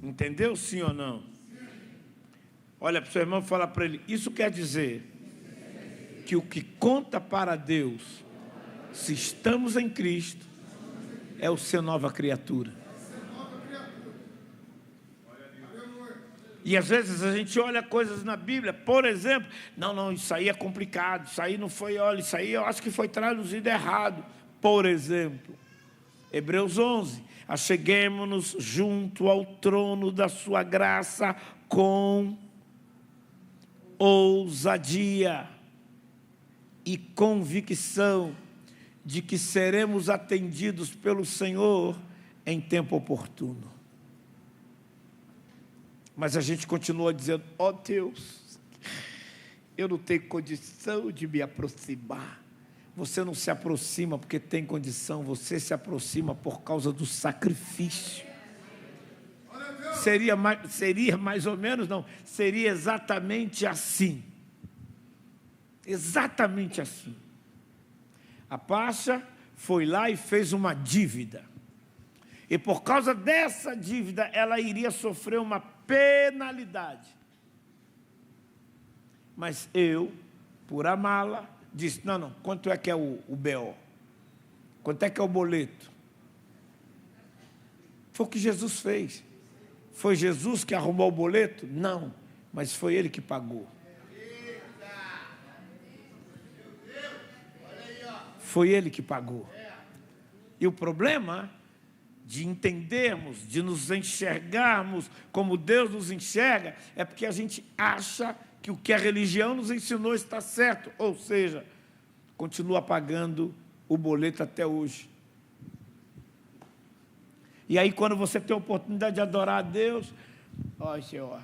Entendeu, sim ou não? Olha para o seu irmão e fala para ele, isso quer dizer que o que conta para Deus, se estamos em Cristo, é o ser nova criatura. E às vezes a gente olha coisas na Bíblia, por exemplo, não, isso aí é complicado, isso aí não foi, olha, isso aí eu acho que foi traduzido errado. Por exemplo, Hebreus 11, acheguemo-nos junto ao trono da sua graça com ousadia e convicção de que seremos atendidos pelo Senhor em tempo oportuno. Mas a gente continua dizendo, Deus, eu não tenho condição de me aproximar, você não se aproxima porque tem condição, você se aproxima por causa do sacrifício. Seria mais ou menos, não, seria exatamente assim. Exatamente assim. A Pacha foi lá e fez uma dívida. E por causa dessa dívida, ela iria sofrer uma penalidade. Mas eu, por amá-la, disse, não, quanto é que é o BO? Quanto é que é o boleto? Foi o que Jesus fez. Foi Jesus que arrumou o boleto? Não, mas foi Ele que pagou. Foi Ele que pagou. E o problema de entendermos, de nos enxergarmos como Deus nos enxerga, é porque a gente acha que o que a religião nos ensinou está certo, ou seja, continua pagando o boleto até hoje. E aí, quando você tem a oportunidade de adorar a Deus, ó, Senhor.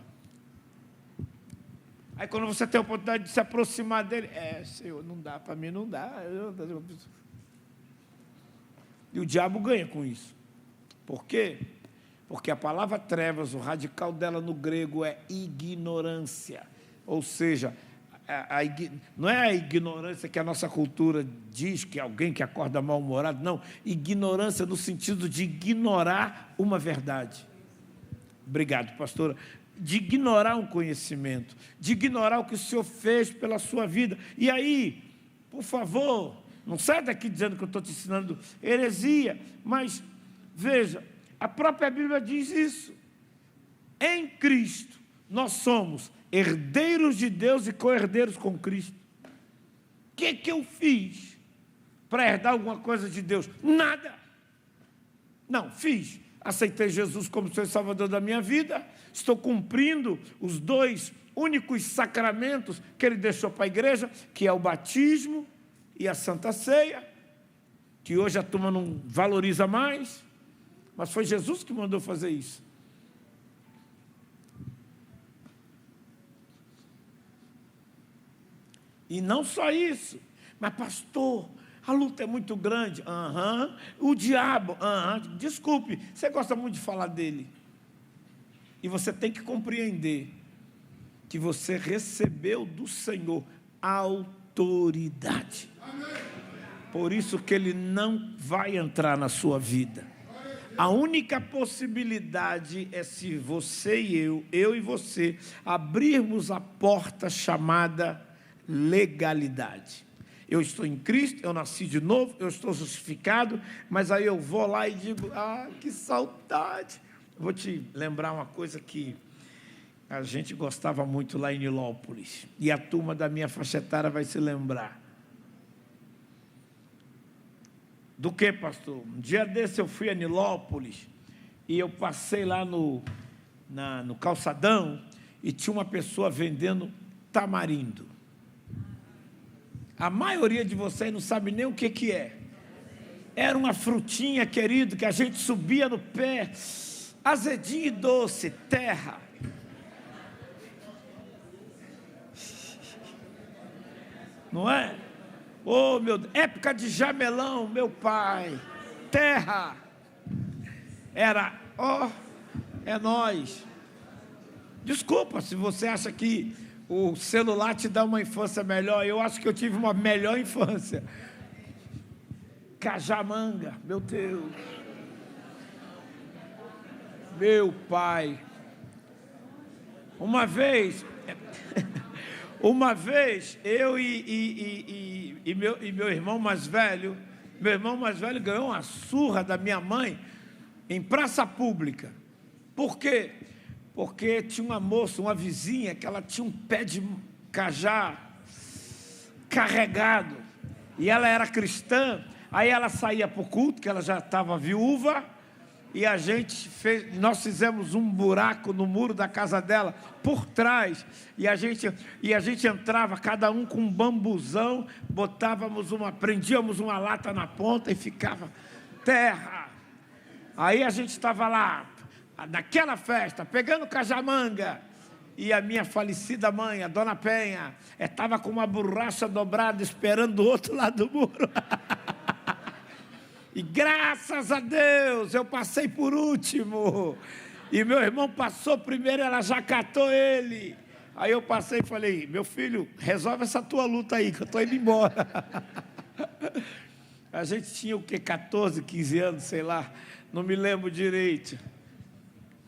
Aí, quando você tem a oportunidade de se aproximar dele, Senhor, não dá, para mim não dá. E o diabo ganha com isso. Por quê? Porque a palavra trevas, o radical dela no grego é ignorância. Ou seja, não é a ignorância que a nossa cultura diz, que é alguém que acorda mal-humorado, não. Ignorância no sentido de ignorar uma verdade. Obrigado, pastora. De ignorar um conhecimento, de ignorar o que o Senhor fez pela sua vida. E aí, por favor, não sai daqui dizendo que eu estou te ensinando heresia, mas veja, a própria Bíblia diz isso. Em Cristo, nós somos herdeiros de Deus e co-herdeiros com Cristo. O que eu fiz para herdar alguma coisa de Deus? Nada. Não, fiz. Aceitei Jesus como Senhor e Salvador da minha vida, estou cumprindo os 2 únicos sacramentos que Ele deixou para a igreja, que é o batismo e a Santa Ceia, que hoje a turma não valoriza mais, mas foi Jesus que mandou fazer isso. E não só isso, mas pastor, a luta é muito grande. O diabo, desculpe, você gosta muito de falar dele. E você tem que compreender que você recebeu do Senhor autoridade. Por isso que ele não vai entrar na sua vida. A única possibilidade é se você e eu e você, abrirmos a porta chamada legalidade. Eu estou em Cristo, eu nasci de novo, eu estou justificado, mas aí eu vou lá e digo, que saudade. Vou te lembrar uma coisa que a gente gostava muito lá em Nilópolis, e a turma da minha faixa etária vai se lembrar. Do que, pastor? Um dia desse eu fui a Nilópolis, e eu passei lá no calçadão, e tinha uma pessoa vendendo tamarindo. A maioria de vocês não sabe nem o que é. Era uma frutinha, querido, que a gente subia no pé, azedinho e doce, terra. Não é? Oh, meu Deus, época de jamelão, meu pai, terra. Era, é nós. Desculpa se você acha que o celular te dá uma infância melhor. Eu acho que eu tive uma melhor infância. Cajamanga, meu Deus. Meu pai. Uma vez, eu e meu irmão mais velho, ganhou uma surra da minha mãe em praça pública. Por quê? Porque tinha uma moça, uma vizinha, que ela tinha um pé de cajá carregado, e ela era cristã. Aí ela saía para o culto, que ela já estava viúva, e nós fizemos um buraco no muro da casa dela, por trás, e a gente entrava, cada um com um bambuzão, prendíamos uma lata na ponta e ficava terra. Aí a gente estava lá, naquela festa, pegando cajamanga, e a minha falecida mãe, a dona Penha, estava com uma borracha dobrada esperando do outro lado do muro. E graças a Deus eu passei por último. E meu irmão passou primeiro, ela já catou ele. Aí eu passei e falei: meu filho, resolve essa tua luta aí, que eu estou indo embora. A gente tinha o quê? 14, 15 anos, sei lá, não me lembro direito.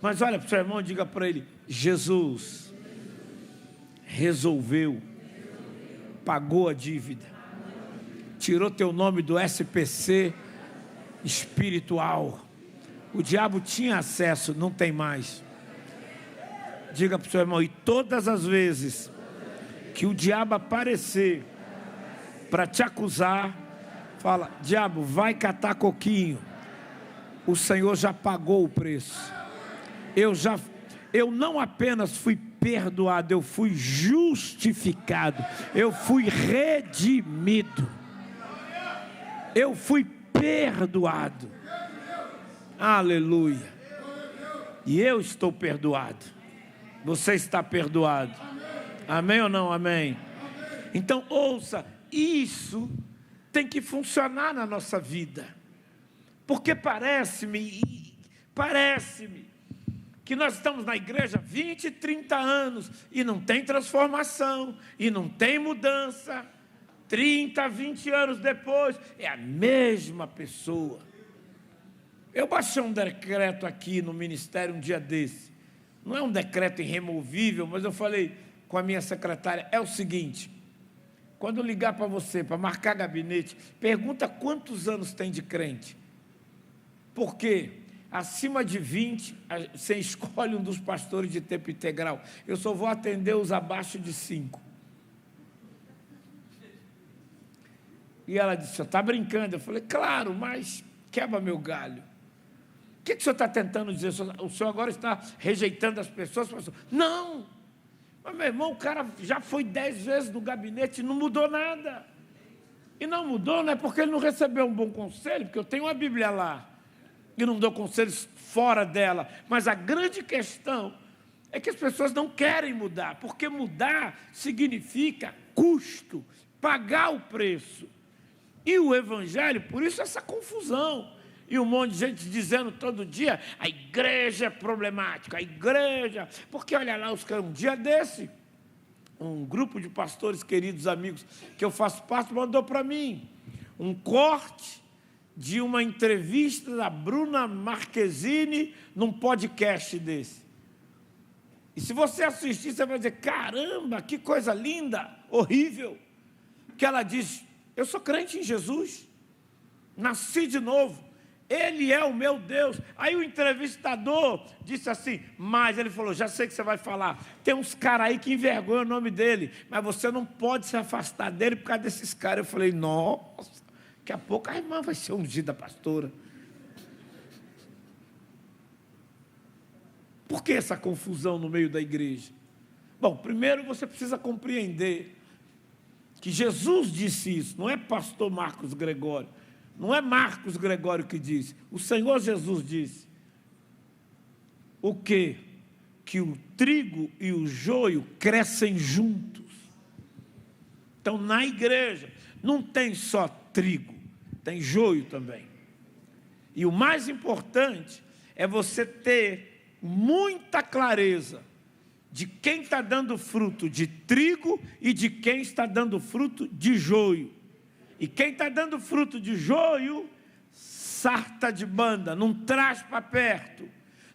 Mas olha para o seu irmão e diga para ele: Jesus resolveu, pagou a dívida, tirou teu nome do SPC espiritual. O diabo tinha acesso, não tem mais. Diga para o seu irmão: e todas as vezes que o diabo aparecer para te acusar, fala: diabo, vai catar coquinho. O Senhor já pagou o preço. Eu não apenas fui perdoado, eu fui justificado, eu fui redimido, eu fui perdoado. Aleluia. E eu estou perdoado. Você está perdoado. Amém ou não? Amém. Então ouça, isso tem que funcionar na nossa vida. Porque parece-me que nós estamos na igreja 20, 30 anos e não tem transformação, e não tem mudança. 30, 20 anos depois, é a mesma pessoa. Eu baixei um decreto aqui no ministério um dia desse. Não é um decreto irremovível, mas eu falei com a minha secretária: é o seguinte, quando eu ligar para você, para marcar gabinete, pergunta quantos anos tem de crente. Porque acima de 20, você escolhe um dos pastores de tempo integral. Eu só vou atender os abaixo de 5. E ela disse: você está brincando? Eu falei: claro, mas quebra meu galho. O que o senhor está tentando dizer? O senhor agora está rejeitando as pessoas? Não, mas meu irmão, o cara já foi 10 vezes no gabinete e não mudou nada. E não mudou, não é porque ele não recebeu um bom conselho, porque eu tenho uma Bíblia lá, e não dou conselhos fora dela. Mas a grande questão é que as pessoas não querem mudar, porque mudar significa custo, pagar o preço. E o Evangelho, por isso essa confusão. E um monte de gente dizendo todo dia: a igreja é problemática, a igreja... Porque olha lá, um dia desse, um grupo de pastores, queridos amigos, que eu faço parte, mandou para mim um corte de uma entrevista da Bruna Marquezine num podcast desse. E se você assistir, você vai dizer: caramba, que coisa linda, horrível. Que ela diz: eu sou crente em Jesus, nasci de novo, Ele é o meu Deus. Aí o entrevistador disse assim: mas ele falou: já sei que você vai falar, tem uns caras aí que envergonham o nome dele, mas você não pode se afastar dele por causa desses caras. Eu falei: nossa, daqui a pouco a irmã vai ser ungida pastora. Por que essa confusão no meio da igreja? Bom, primeiro você precisa compreender que Jesus disse isso, não é pastor Marcos Gregório, não é Marcos Gregório que disse, o Senhor Jesus disse. O quê? Que o trigo e o joio crescem juntos. Então, na igreja, não tem só trigo, tem joio também. E o mais importante é você ter muita clareza de quem está dando fruto de trigo e de quem está dando fruto de joio. E quem está dando fruto de joio, sarta de banda, não traz para perto,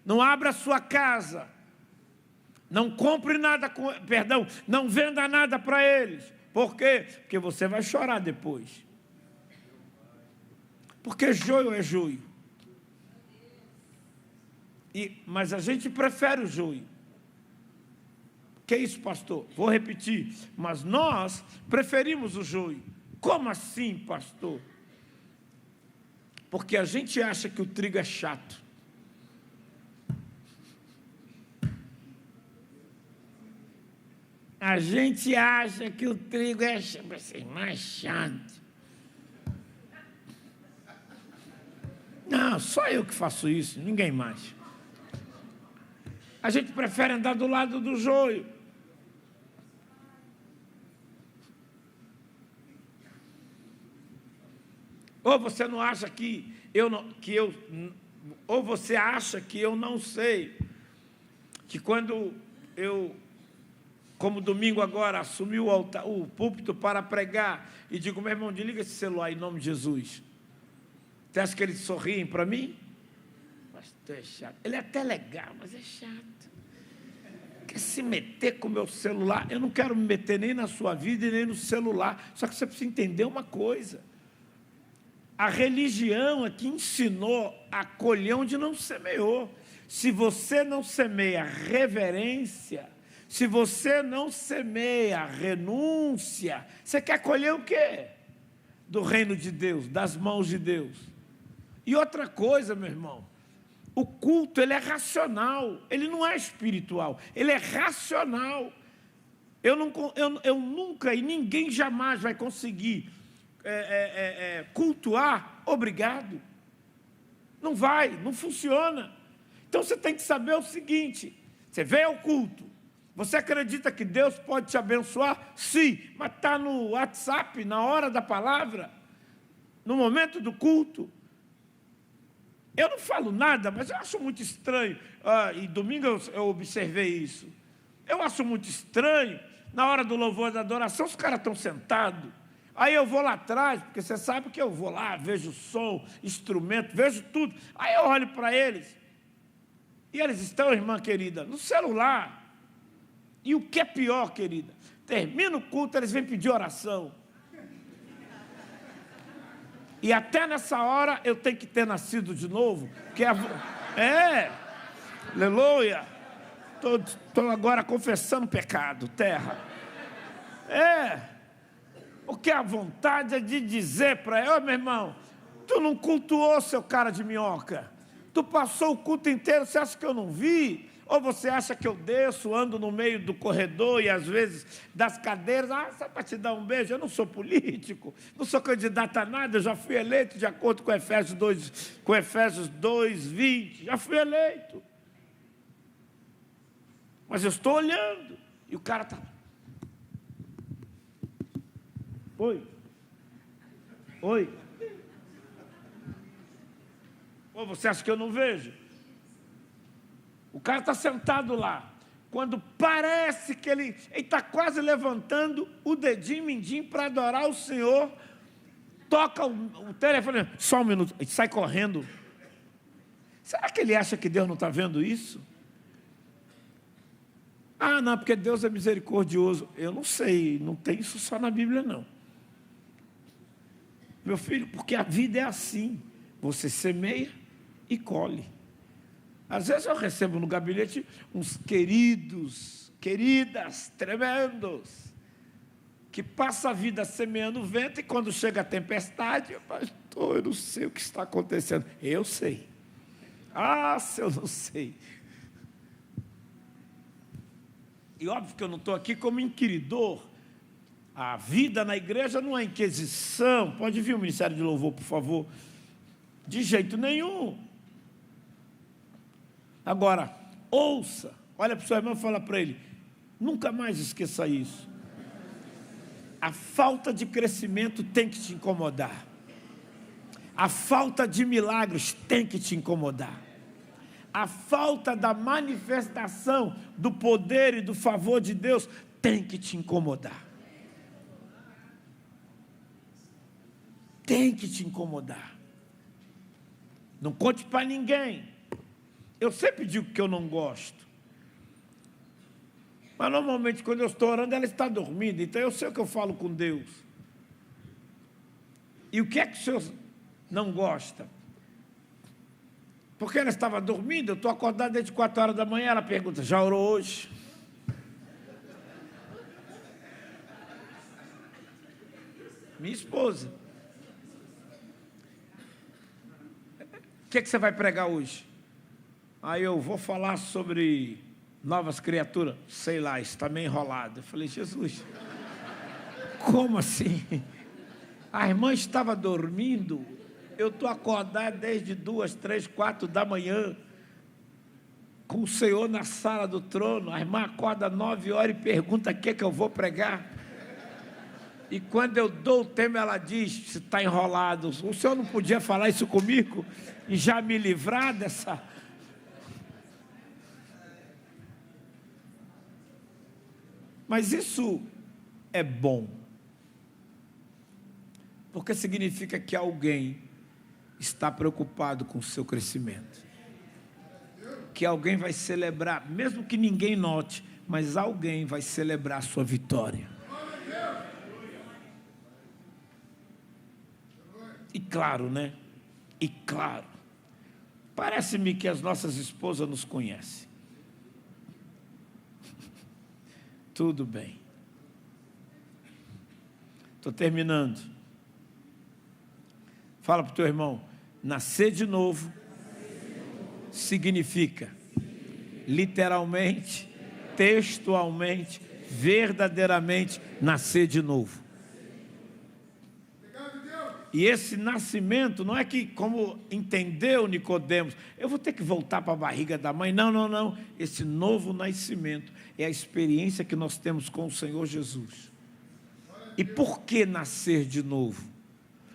não abra a sua casa, não compre nada, não venda nada para eles. Por quê? Porque você vai chorar depois. Porque joio é joio. Mas a gente prefere o joio. Que é isso, pastor? Vou repetir. Mas nós preferimos o joio. Como assim, pastor? Porque a gente acha que o trigo é chato. A gente acha que o trigo é mais chato. Não, só eu que faço isso, ninguém mais. A gente prefere andar do lado do joio. Ou você não acha ou você acha que eu não sei, que quando eu, como domingo agora, assumi o púlpito para pregar, e digo, meu irmão, desliga esse celular em nome de Jesus. Você acha que eles sorriem para mim? Pastor, é chato. Ele é até legal, mas é chato. Quer se meter com o meu celular? Eu não quero me meter nem na sua vida e nem no celular. Só que você precisa entender uma coisa. A religião é que ensinou a colher onde não semeou. Se você não semeia reverência, se você não semeia renúncia, você quer colher o quê? Do reino de Deus, das mãos de Deus. E outra coisa, meu irmão, o culto, ele é racional, ele não é espiritual, ele é racional. Eu nunca e ninguém jamais vai conseguir cultuar obrigado. Não vai, não funciona. Então você tem que saber o seguinte: você veio ao culto, você acredita que Deus pode te abençoar? Sim, mas está no WhatsApp, na hora da palavra, no momento do culto. Eu não falo nada, mas eu acho muito estranho, e domingo eu observei isso. Eu acho muito estranho, na hora do louvor e da adoração, os caras estão sentados. Aí eu vou lá atrás, porque você sabe que eu vou lá, vejo som, instrumento, vejo tudo. Aí eu olho para eles, e eles estão, irmã querida, no celular. E o que é pior, querida, termina o culto, eles vêm pedir oração. E até nessa hora eu tenho que ter nascido de novo, porque aleluia, estou agora confessando pecado, terra. Porque a vontade é de dizer para ele: meu irmão, tu não cultuou, seu cara de minhoca, tu passou o culto inteiro, você acha que eu não vi? Ou você acha que eu desço, ando no meio do corredor e às vezes das cadeiras, só para te dar um beijo? Eu não sou político, não sou candidato a nada, eu já fui eleito de acordo com Efésios 2:20, já fui eleito. Mas eu estou olhando, e o cara está... Oi. Ou você acha que eu não vejo? O cara está sentado lá. Quando parece que ele está quase levantando o dedinho mindinho para adorar o Senhor, toca o telefone, só um minuto, e sai correndo. Será que ele acha que Deus não está vendo isso? Não, porque Deus é misericordioso. Eu não sei, não tem isso só na Bíblia, não. Meu filho, porque a vida é assim. Você semeia e colhe. Às vezes eu recebo no gabinete uns queridas, tremendos, que passam a vida semeando vento, e quando chega a tempestade, pastor, eu não sei o que está acontecendo. Eu sei. Se eu não sei. E óbvio que eu não estou aqui como inquiridor. A vida na igreja não é inquisição. Pode vir o Ministério de Louvor, por favor. De jeito nenhum. Agora, ouça, olha para o seu irmão e fala para ele: nunca mais esqueça isso. A falta de crescimento tem que te incomodar. A falta de milagres tem que te incomodar. A falta da manifestação do poder e do favor de Deus tem que te incomodar. Tem que te incomodar. Não conte para ninguém. Eu sempre digo que eu não gosto. Mas normalmente quando eu estou orando, ela está dormindo. Então eu sei o que eu falo com Deus. E o que é que o Senhor não gosta? Porque ela estava dormindo, eu estou acordado desde 4 horas da manhã, ela pergunta: já orou hoje? Minha esposa. O que é que você vai pregar hoje? Aí eu vou falar sobre novas criaturas. Sei lá, isso está meio enrolado. Eu falei: Jesus, como assim? A irmã estava dormindo, eu estou acordado desde 2, 3, 4 da manhã. com o Senhor na sala do trono. A irmã acorda 9 horas e pergunta o que é que eu vou pregar. E quando eu dou o tema, ela diz, se está enrolado, o senhor não podia falar isso comigo e já me livrar dessa... Mas isso é bom, porque significa que alguém está preocupado com o seu crescimento, que alguém vai celebrar, mesmo que ninguém note, mas alguém vai celebrar a sua vitória. E claro, né? E claro, parece-me que as nossas esposas nos conhecem. Tudo bem. Estou terminando. Fala para o teu irmão, nascer de novo significa, literalmente, textualmente, verdadeiramente, nascer de novo. E esse nascimento não é que, como entendeu Nicodemos, eu vou ter que voltar para a barriga da mãe. Não, não, não. Esse novo nascimento é a experiência que nós temos com o Senhor Jesus. E por que nascer de novo?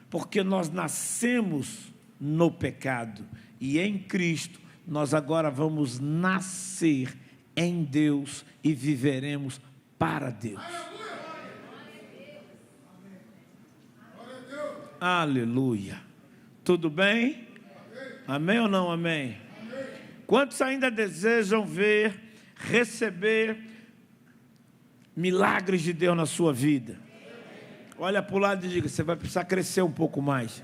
Porque nós nascemos no pecado e em Cristo nós agora vamos nascer em Deus e viveremos para Deus. Aleluia. Tudo bem? Amém ou não amém? Quantos ainda desejam ver, receber milagres de Deus na sua vida? Olha para o lado e diga, você vai precisar crescer um pouco mais.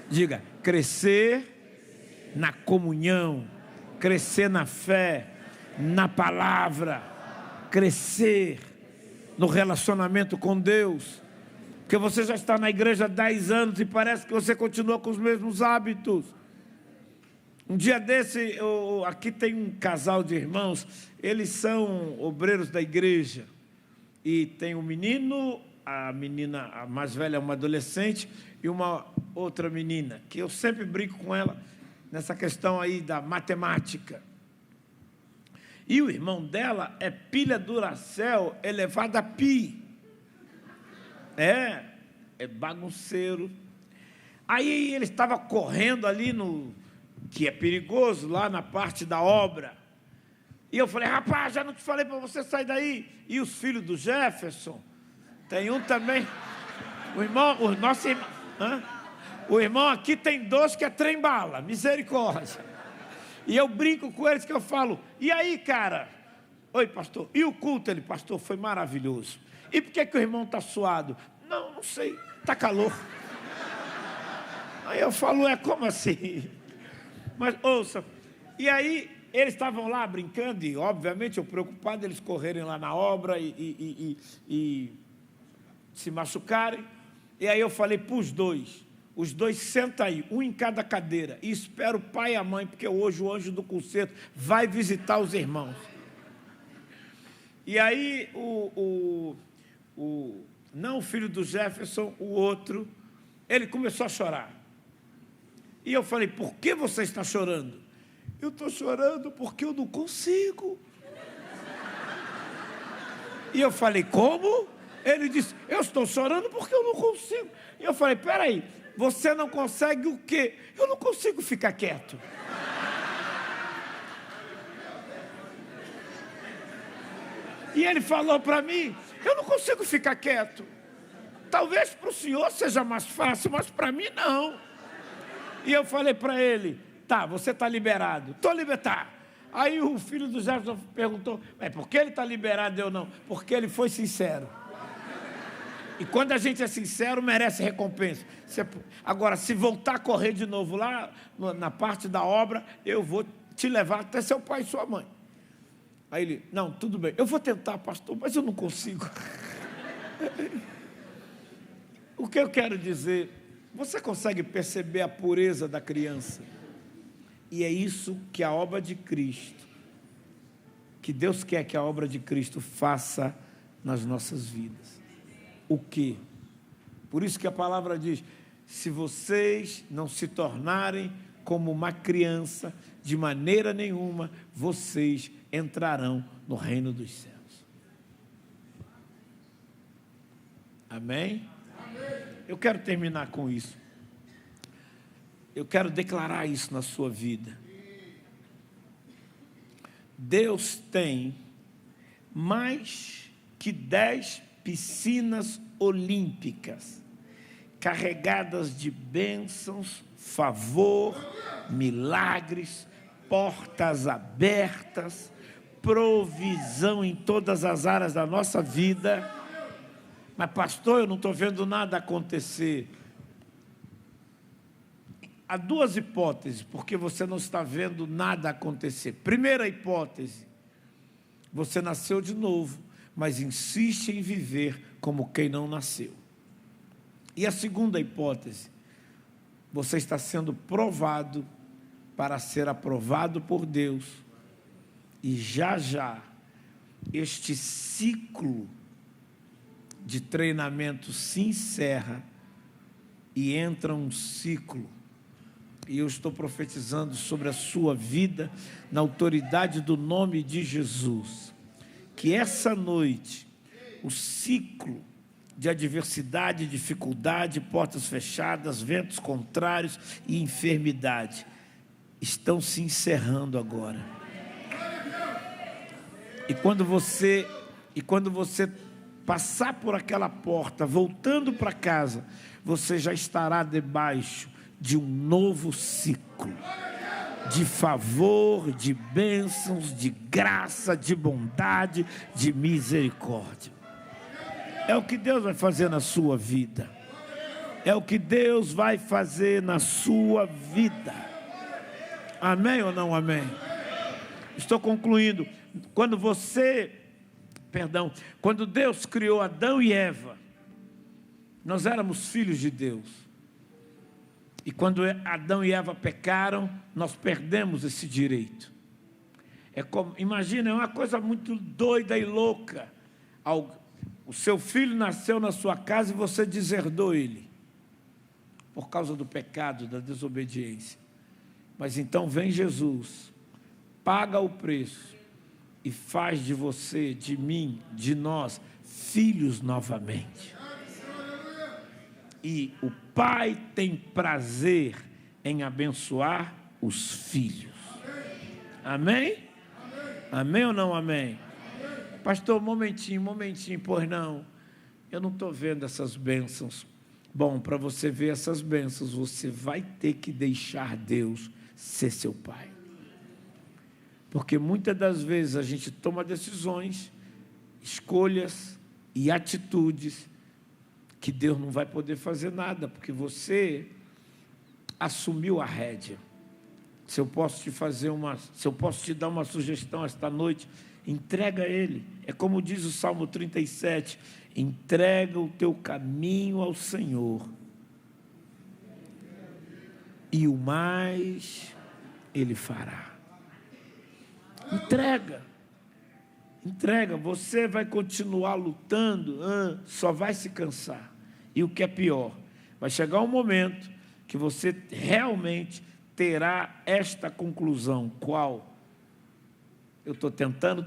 Diga, crescer na comunhão, crescer na fé, na palavra, crescer no relacionamento com Deus. Porque você já está na igreja há 10 anos e parece que você continua com os mesmos hábitos. Um dia desse, aqui tem um casal de irmãos, eles são obreiros da igreja. E tem um menino, a menina, a mais velha é uma adolescente, e uma outra menina, que eu sempre brinco com ela nessa questão aí da matemática. E o irmão dela é pilha Duracell elevada a pi. É bagunceiro. Aí ele estava correndo ali, que é perigoso, lá na parte da obra. E eu falei, rapaz, já não te falei para você sair daí. E os filhos do Jefferson, tem um também, o nosso irmão, o irmão aqui tem 2 que é trem-bala, misericórdia. E eu brinco com eles que eu falo, e aí, cara? Oi, pastor, e o culto? Ele, pastor, foi maravilhoso. E por que o irmão está suado? Não sei, está calor. Aí eu falo, como assim? Mas ouça, e aí eles estavam lá brincando, e obviamente eu preocupado eles correrem lá na obra e se machucarem. E aí eu falei para os dois senta aí, um em cada cadeira, e espera o pai e a mãe, porque hoje o anjo do concerto vai visitar os irmãos. E aí não o filho do Jefferson, o outro, ele começou a chorar. E eu falei, por que você está chorando? Eu estou chorando porque eu não consigo. E eu falei, como? Ele disse, eu estou chorando porque eu não consigo. E eu falei, peraí, você não consegue o quê? Eu não consigo ficar quieto. E ele falou para mim, eu não consigo ficar quieto. Talvez para o senhor seja mais fácil, mas para mim não. E eu falei para ele, tá, você está liberado. Estou liberado. Aí o filho do Jefferson perguntou, por que ele está liberado e eu não? Porque ele foi sincero. E quando a gente é sincero, merece recompensa. Agora, se voltar a correr de novo lá, na parte da obra, eu vou te levar até seu pai e sua mãe. Aí ele, não, tudo bem, eu vou tentar, pastor, mas eu não consigo. O que eu quero dizer, você consegue perceber a pureza da criança? E é isso que a obra de Cristo, que Deus quer que a obra de Cristo faça nas nossas vidas. O quê? Por isso que a palavra diz, se vocês não se tornarem como uma criança, de maneira nenhuma vocês entrarão no reino dos céus. Amém? Eu quero terminar com isso. Eu quero declarar isso na sua vida. Deus tem mais que 10 piscinas olímpicas, carregadas de bênçãos, favor, milagres, portas abertas, provisão em todas as áreas da nossa vida. Mas, pastor, eu não estou vendo nada acontecer. Há duas hipóteses, porque você não está vendo nada acontecer. Primeira hipótese, você nasceu de novo, mas insiste em viver como quem não nasceu. E a segunda hipótese, você está sendo provado para ser aprovado por Deus. E já já, este ciclo de treinamento se encerra e entra um ciclo. E eu estou profetizando sobre a sua vida, na autoridade do nome de Jesus, que essa noite, o ciclo de adversidade, dificuldade, portas fechadas, ventos contrários e enfermidade, estão se encerrando agora. E quando você passar por aquela porta, voltando para casa, você já estará debaixo de um novo ciclo de favor, de bênçãos, de graça, de bondade, de misericórdia. É o que Deus vai fazer na sua vida. É o que Deus vai fazer na sua vida. Amém ou não amém? Estou concluindo. Quando Deus criou Adão e Eva, nós éramos filhos de Deus. E quando Adão e Eva pecaram, nós perdemos esse direito. Imagina, é uma coisa muito doida e louca. O seu filho nasceu na sua casa e você deserdou ele, por causa do pecado, da desobediência. Mas então vem Jesus, paga o preço e faz de você, de mim, de nós, filhos novamente. E o Pai tem prazer em abençoar os filhos. Amém? Amém ou não amém? Pastor, momentinho, pois não. Eu não estou vendo essas bênçãos. Bom, para você ver essas bênçãos, você vai ter que deixar Deus ser seu Pai. Porque muitas das vezes a gente toma decisões, escolhas e atitudes que Deus não vai poder fazer nada, porque você assumiu a rédea. Se eu posso te dar uma sugestão esta noite, entrega a Ele. É como diz o Salmo 37, entrega o teu caminho ao Senhor, e o mais Ele fará. Entrega, você vai continuar lutando, só vai se cansar. E o que é pior, vai chegar um momento que você realmente terá esta conclusão, qual? Eu estou tentando,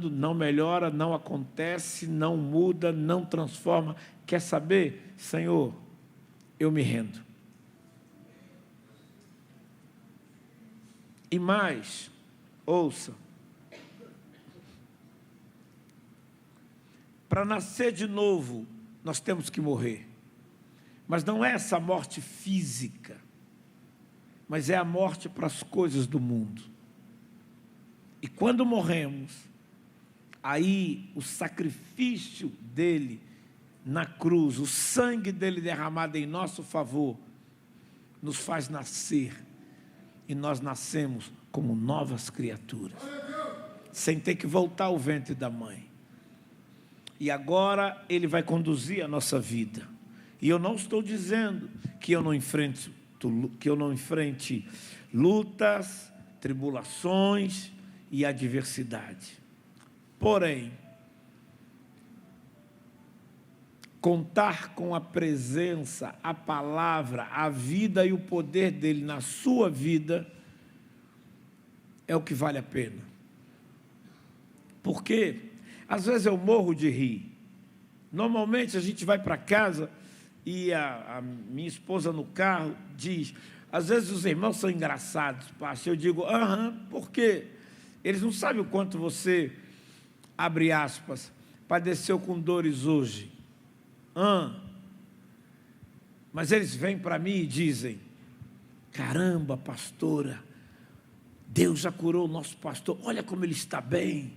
não melhora, não acontece, não muda, não transforma. Quer saber? Senhor, eu me rendo. E mais, ouça, para nascer de novo, nós temos que morrer. Mas não é essa morte física, mas é a morte para as coisas do mundo. E quando morremos, aí o sacrifício dele na cruz, o sangue dele derramado em nosso favor, nos faz nascer. E nós nascemos como novas criaturas, sem ter que voltar ao ventre da mãe. E agora Ele vai conduzir a nossa vida. E eu não estou dizendo que eu não enfrente lutas, tribulações e adversidade. Porém, contar com a presença, a palavra, a vida e o poder dele na sua vida é o que vale a pena. Porque às vezes eu morro de rir. Normalmente a gente vai para casa e a minha esposa no carro diz: às vezes os irmãos são engraçados, pastor. Eu digo: por quê? Eles não sabem o quanto você, abre aspas, padeceu com dores hoje. Mas eles vêm para mim e dizem: caramba, pastora, Deus já curou o nosso pastor, olha como ele está bem.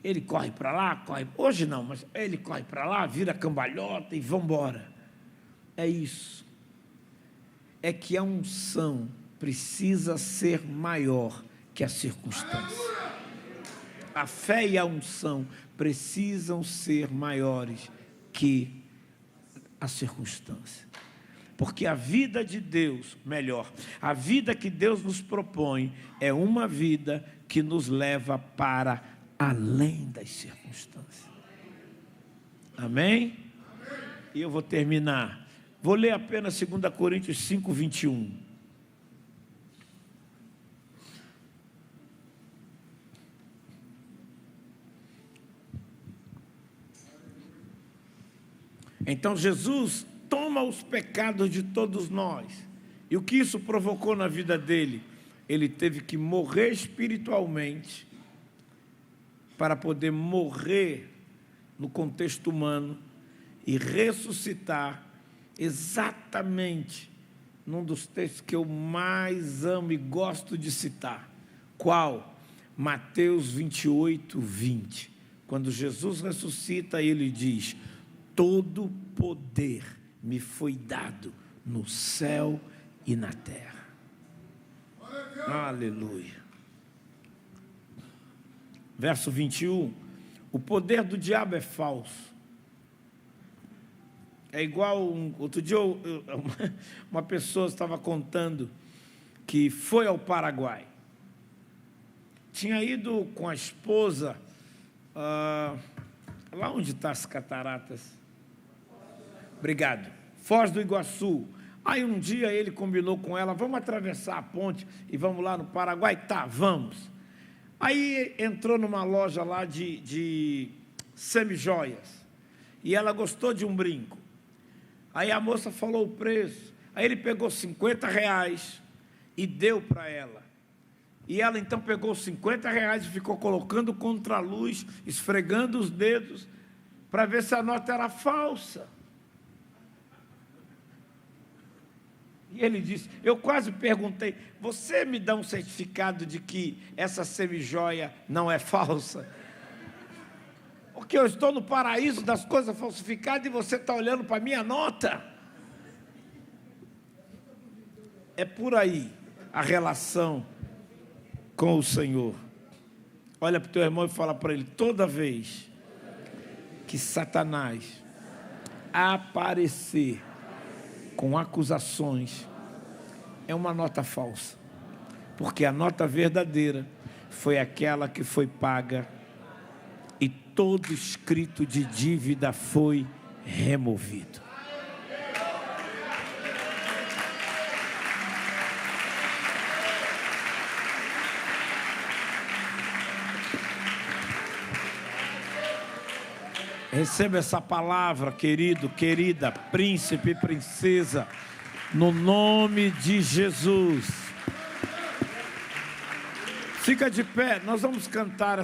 Ele corre para lá, corre, hoje não, mas ele corre para lá, vira cambalhota e vamos embora. É isso. É que a unção precisa ser maior que a circunstância. A fé e a unção precisam ser maiores que a circunstância. Porque a vida de Deus, melhor, a vida que Deus nos propõe é uma vida que nos leva para além das circunstâncias. Amém? E eu vou terminar. Vou ler apenas 2 Coríntios 5, 21. Então Jesus toma os pecados de todos nós. E o que isso provocou na vida dele? Ele teve que morrer espiritualmente para poder morrer no contexto humano e ressuscitar exatamente num dos textos que eu mais amo e gosto de citar. Qual? Mateus 28, 20. Quando Jesus ressuscita, ele diz: todo poder me foi dado no céu e na terra. Aleluia. Verso 21, o poder do diabo é falso. É igual, outro dia uma pessoa estava contando que foi ao Paraguai. Tinha ido com a esposa, lá onde está as cataratas. Obrigado. Foz do Iguaçu. Aí um dia ele combinou com ela: vamos atravessar a ponte e vamos lá no Paraguai? Tá, vamos. Aí entrou numa loja lá de semijoias e ela gostou de um brinco. Aí a moça falou o preço. Aí ele pegou R$50 e deu para ela. E ela então pegou R$50 e ficou colocando contra a luz, esfregando os dedos para ver se a nota era falsa. E ele disse, eu quase perguntei: você me dá um certificado de que essa semijoia não é falsa? Porque eu estou no paraíso das coisas falsificadas e você está olhando para a minha nota. É por aí a relação com o Senhor. Olha para o teu irmão e fala para ele: toda vez que Satanás aparecer com acusações, é uma nota falsa, porque a nota verdadeira foi aquela que foi paga e todo escrito de dívida foi removido. Receba essa palavra, querido, querida, príncipe e princesa, no nome de Jesus. Fica de pé, nós vamos cantar